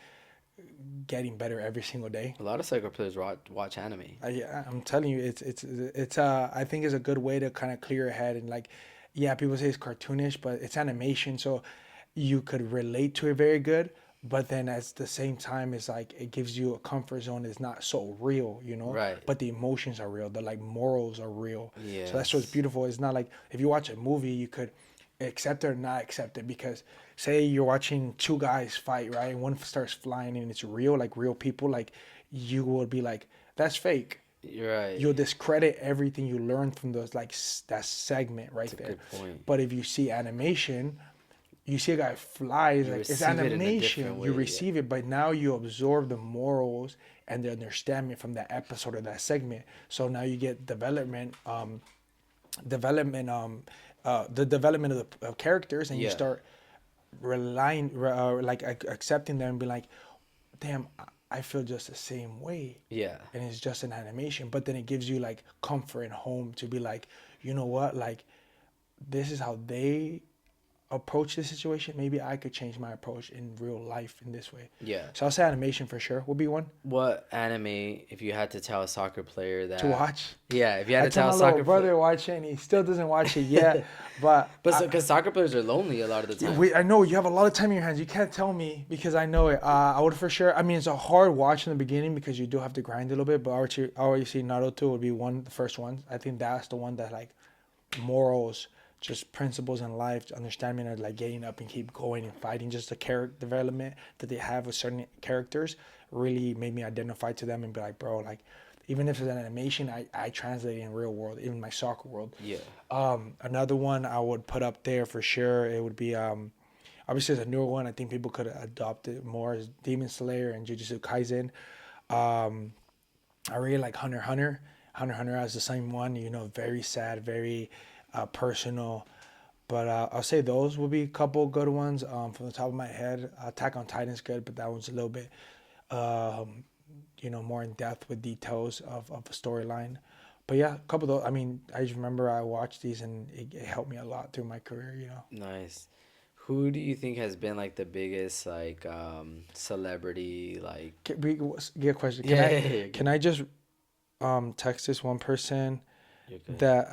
getting better every single day. A lot of soccer players watch anime. I'm telling you, it's I think it's a good way to kind of clear your head and like, yeah, people say it's cartoonish, but it's animation, so you could relate to it very good. But then at the same time, it's like it gives you a comfort zone. It's not so real, you know. Right. But the emotions are real. The like morals are real. So that's what's Yes. beautiful. It's not like if you watch a movie, you could accept it or not accept it because say you're watching two guys fight, right? And one starts flying and it's real, like real people, like you will be like, that's fake. You're right. You'll discredit everything you learned from those like that segment right That's a there. good point. But if you see animation, you see a guy flies, You like it's receive it in a animation. different You way, receive it, but now you absorb the morals and the understanding from that episode or that segment. So now you get development, the development of characters, and you Yeah. start like accepting them and be like, damn, I feel just the same way. Yeah. And it's just an animation, but then it gives you like comfort and home to be like, you know what, like this is how they approach the situation. Maybe I could change my approach in real life in this way. Yeah. So I'll say animation for sure would be one What anime, if you had to tell a soccer player that to watch. Yeah, if you had I to tell tell my a little soccer brother to watch it, and he still doesn't watch it yet. But because soccer players are lonely a lot of the time. I know you have a lot of time in your hands. You can't tell me because I know it. I would for sure. I mean, it's a hard watch in the beginning because you do have to grind a little bit. But I already see Naruto would be the first one. I think that's the one that like morals, just principles in life, understanding of like getting up and keep going and fighting. Just the character development that they have with certain characters really made me identify to them and be like, bro, like even if it's an animation, I translate it in real world, even my soccer world. Yeah. Another one I would put up there for sure. It would be obviously it's a newer one. I think people could adopt it more is Demon Slayer and Jujutsu Kaisen. I really like Hunter x Hunter. Hunter x Hunter has the same one. You know, very sad, very personal. But I'll say those would be a couple good ones from the top of my head. Attack on Titan's good, but that one's a little bit, more in depth with details of a storyline. But yeah, a couple of those. I mean, I just remember I watched these and it helped me a lot through my career. Nice. Who do you think has been like the biggest like celebrity like? Can we get a question? Can I just text this one person that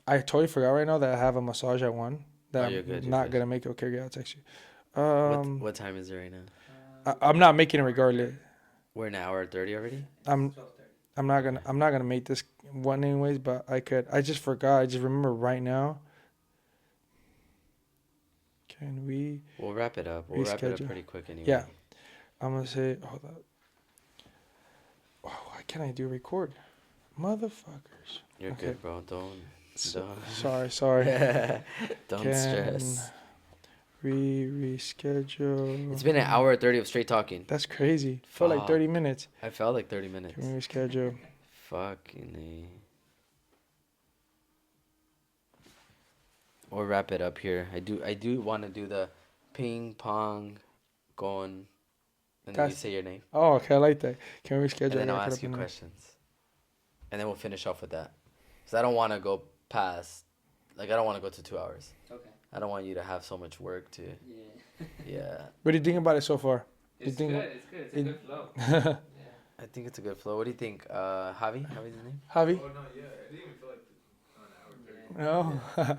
I totally forgot right now that I have a massage at 1 that you're good, I'm not gonna make it. Okay, yeah, I'll text you. What time is it right now? I'm not making it regardless. We're an hour 30 already. I'm not gonna make this one anyways, but I could. I just forgot. I just remember right now. Can we? We'll wrap it up. We'll wrap it up pretty quick anyway. Yeah, I'm gonna say. Hold up. Oh, why can't I do record? Motherfuckers. You're Okay. good, bro. Don't. Sorry. Don't stress. Reschedule. It's been an hour 30 of straight talking. That's crazy. Felt like 30 minutes. I felt like 30 minutes. Can we reschedule? Fucking A. We'll wrap it up here. I do want to do the ping pong going, and then you say your name. Oh, okay, I like that. Can we reschedule? And then I'll ask you questions, and then we'll finish off with that. Because I don't want to go past, like I don't want to go to 2 hours. Okay. I don't want you to have so much work to. Yeah. Yeah. What do you think about it so far? It's good. It's good. It's a good flow. Yeah. I think it's a good flow. What do you think, Javi? Javi's his name? Javi? Oh, no, yeah. I didn't even feel like an hour 30. No.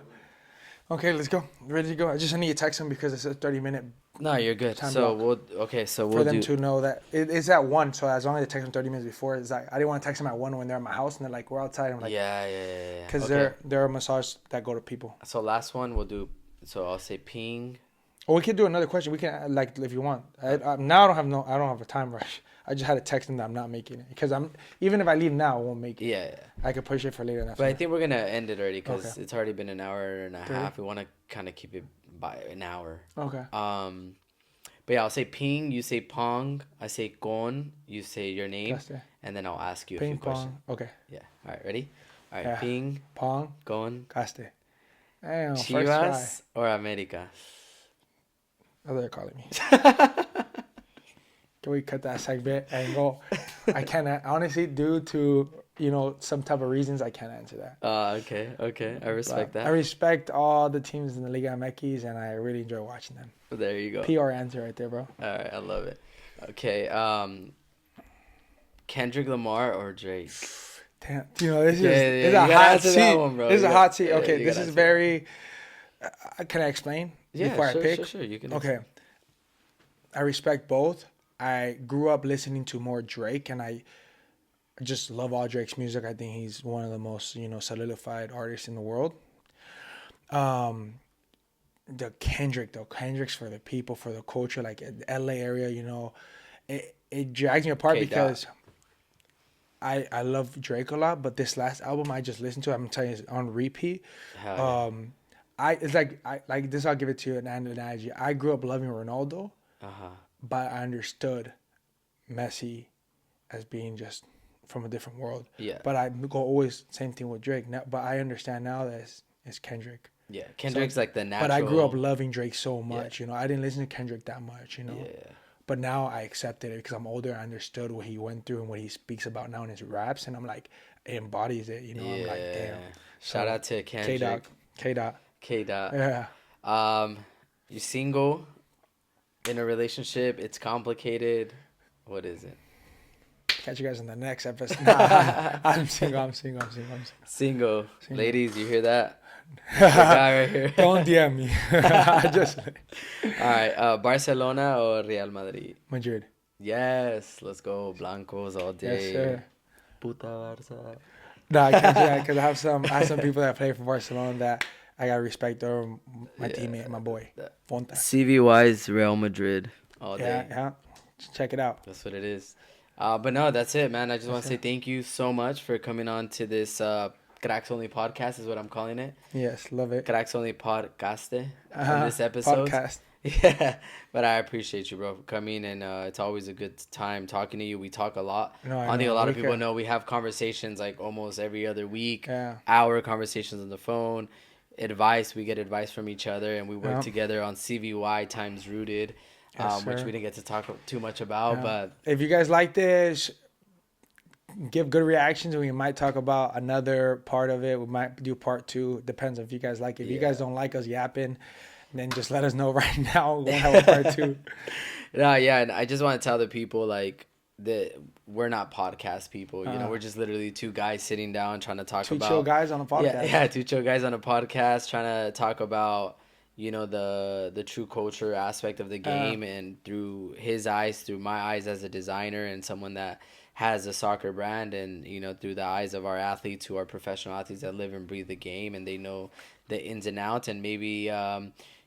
Okay, let's go. Ready to go. I just need to text him because it's a 30-minute No, you're good. Time So block. we'll for them do. to know that it's at 1. So as long as I text them 30 minutes before, it's like I didn't want to text them at 1 when they're at my house and they're like, we're outside. I'm like, Yeah. because Okay. they're a massage that go to people. So last one we'll do. So I'll say ping. Or we could do another question. We can like if you want. Now I don't have a time rush. I just had to text them that I'm not making it because even if I leave now, I won't make it. Yeah. I could push it for later. But I think we're gonna end it already because Okay. it's already been an hour and a 30? half. We want to kind of keep it by an hour. Okay. But yeah, I'll say ping. You say pong. I say con. You say your name, Caste. and then I'll ask you a Ping few questions. pong. Okay. Yeah. All right. Ready? All right. Yeah. Ping. Pong. Con. Caste. Damn. First try. Chivas or America? Oh, they're calling me. Can we cut that segment and go? I cannot honestly, due to some type of reasons, I can't answer that. Okay. I respect But that. I respect all the teams in the Liga MX, and I really enjoy watching them. There you go. PR answer right there, bro. All right, I love it. Okay, Kendrick Lamar or Drake? Damn, this is Yeah, it's you a gotta hot answer seat. that one, bro. This is You a gotta- hot seat. yeah, Okay, you this gotta is answer very. Can I explain before I pick? Sure. You can. Okay. I respect both. I grew up listening to more Drake, and I just love all Drake's music. I think he's one of the most, solidified artists in the world. The Kendrick's for the people, for the culture, like the LA area, it drags me apart Okay, because I love Drake a lot, but this last album I just listened to, I'm telling you, it's on repeat. Hell it's like I like this. I'll give it to you an analogy. I grew up loving Ronaldo, but I understood Messi as being just from a different world. Yeah. But I go always same thing with Drake. Now, but I understand now that it's Kendrick. Yeah, Kendrick's like the natural. But I grew up loving Drake so much. You know, I didn't listen to Kendrick that much. You know. Yeah. But now I accepted it because I'm older. I understood what he went through and what he speaks about now in his raps, and I'm like, it embodies it. You know, I'm like, damn. Shout out to Kendrick. K Dot. Yeah. You single, in a relationship? It's complicated. What is it? Catch you guys in the next episode. Nah, I'm single. Single. Ladies, you hear that? The guy right here. Don't DM me. All right. Barcelona or Real Madrid? Madrid. Yes. Let's go. Blancos all day. Yes, sir. Puta Barça. No, I can't do that because I have some people that play for Barcelona that I got respect over. My teammate, my boy. Ponta. CVY's Real Madrid all day. Yeah. Check it out. That's what it is. But no, that's it, man. I just want to say thank you so much for coming on to this Cracks Only podcast is what I'm calling it. Yes, love it. Cracks Only Podcaste in this episode. Podcast. Yeah, but I appreciate you, bro, for coming, and it's always a good time talking to you. We talk a lot. I think a lot of people know we have conversations like almost every other week. Yeah. Hour conversations on the phone, advice. We get advice from each other, and we work together on CVY times Rooted, which we didn't get to talk too much about. But if you guys like this, give good reactions, and we might talk about another part of it. We might do part 2. Depends if you guys like it. If you guys don't like us yapping, then just let us know right now. We won't have a part 2. And I just want to tell the people like that we're not podcast people. You know, we're just literally 2 guys sitting down trying to talk about 2 chill guys on a podcast. Yeah, 2 chill guys on a podcast trying to talk about, you know, the true culture aspect of the game, and through his eyes, through my eyes as a designer and someone that has a soccer brand, and, you know, through the eyes of our athletes who are professional athletes that live and breathe the game, and they know the ins and outs, and maybe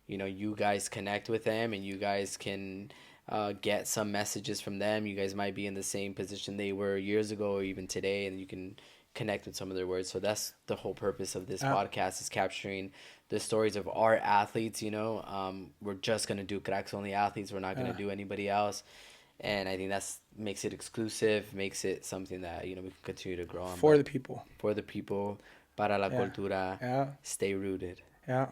you know, you guys connect with them, and you guys can get some messages from them. You guys might be in the same position they were years ago or even today, and you can connect with some of their words. So that's the whole purpose of this podcast, is capturing the stories of our athletes. You know, we're just going to do Cracks Only athletes. We're not going to do anybody else. And I think that's makes it exclusive, makes it something that, you know, we can continue to grow on. For the people. For the people. Para la cultura. Yeah. Stay rooted. Yeah.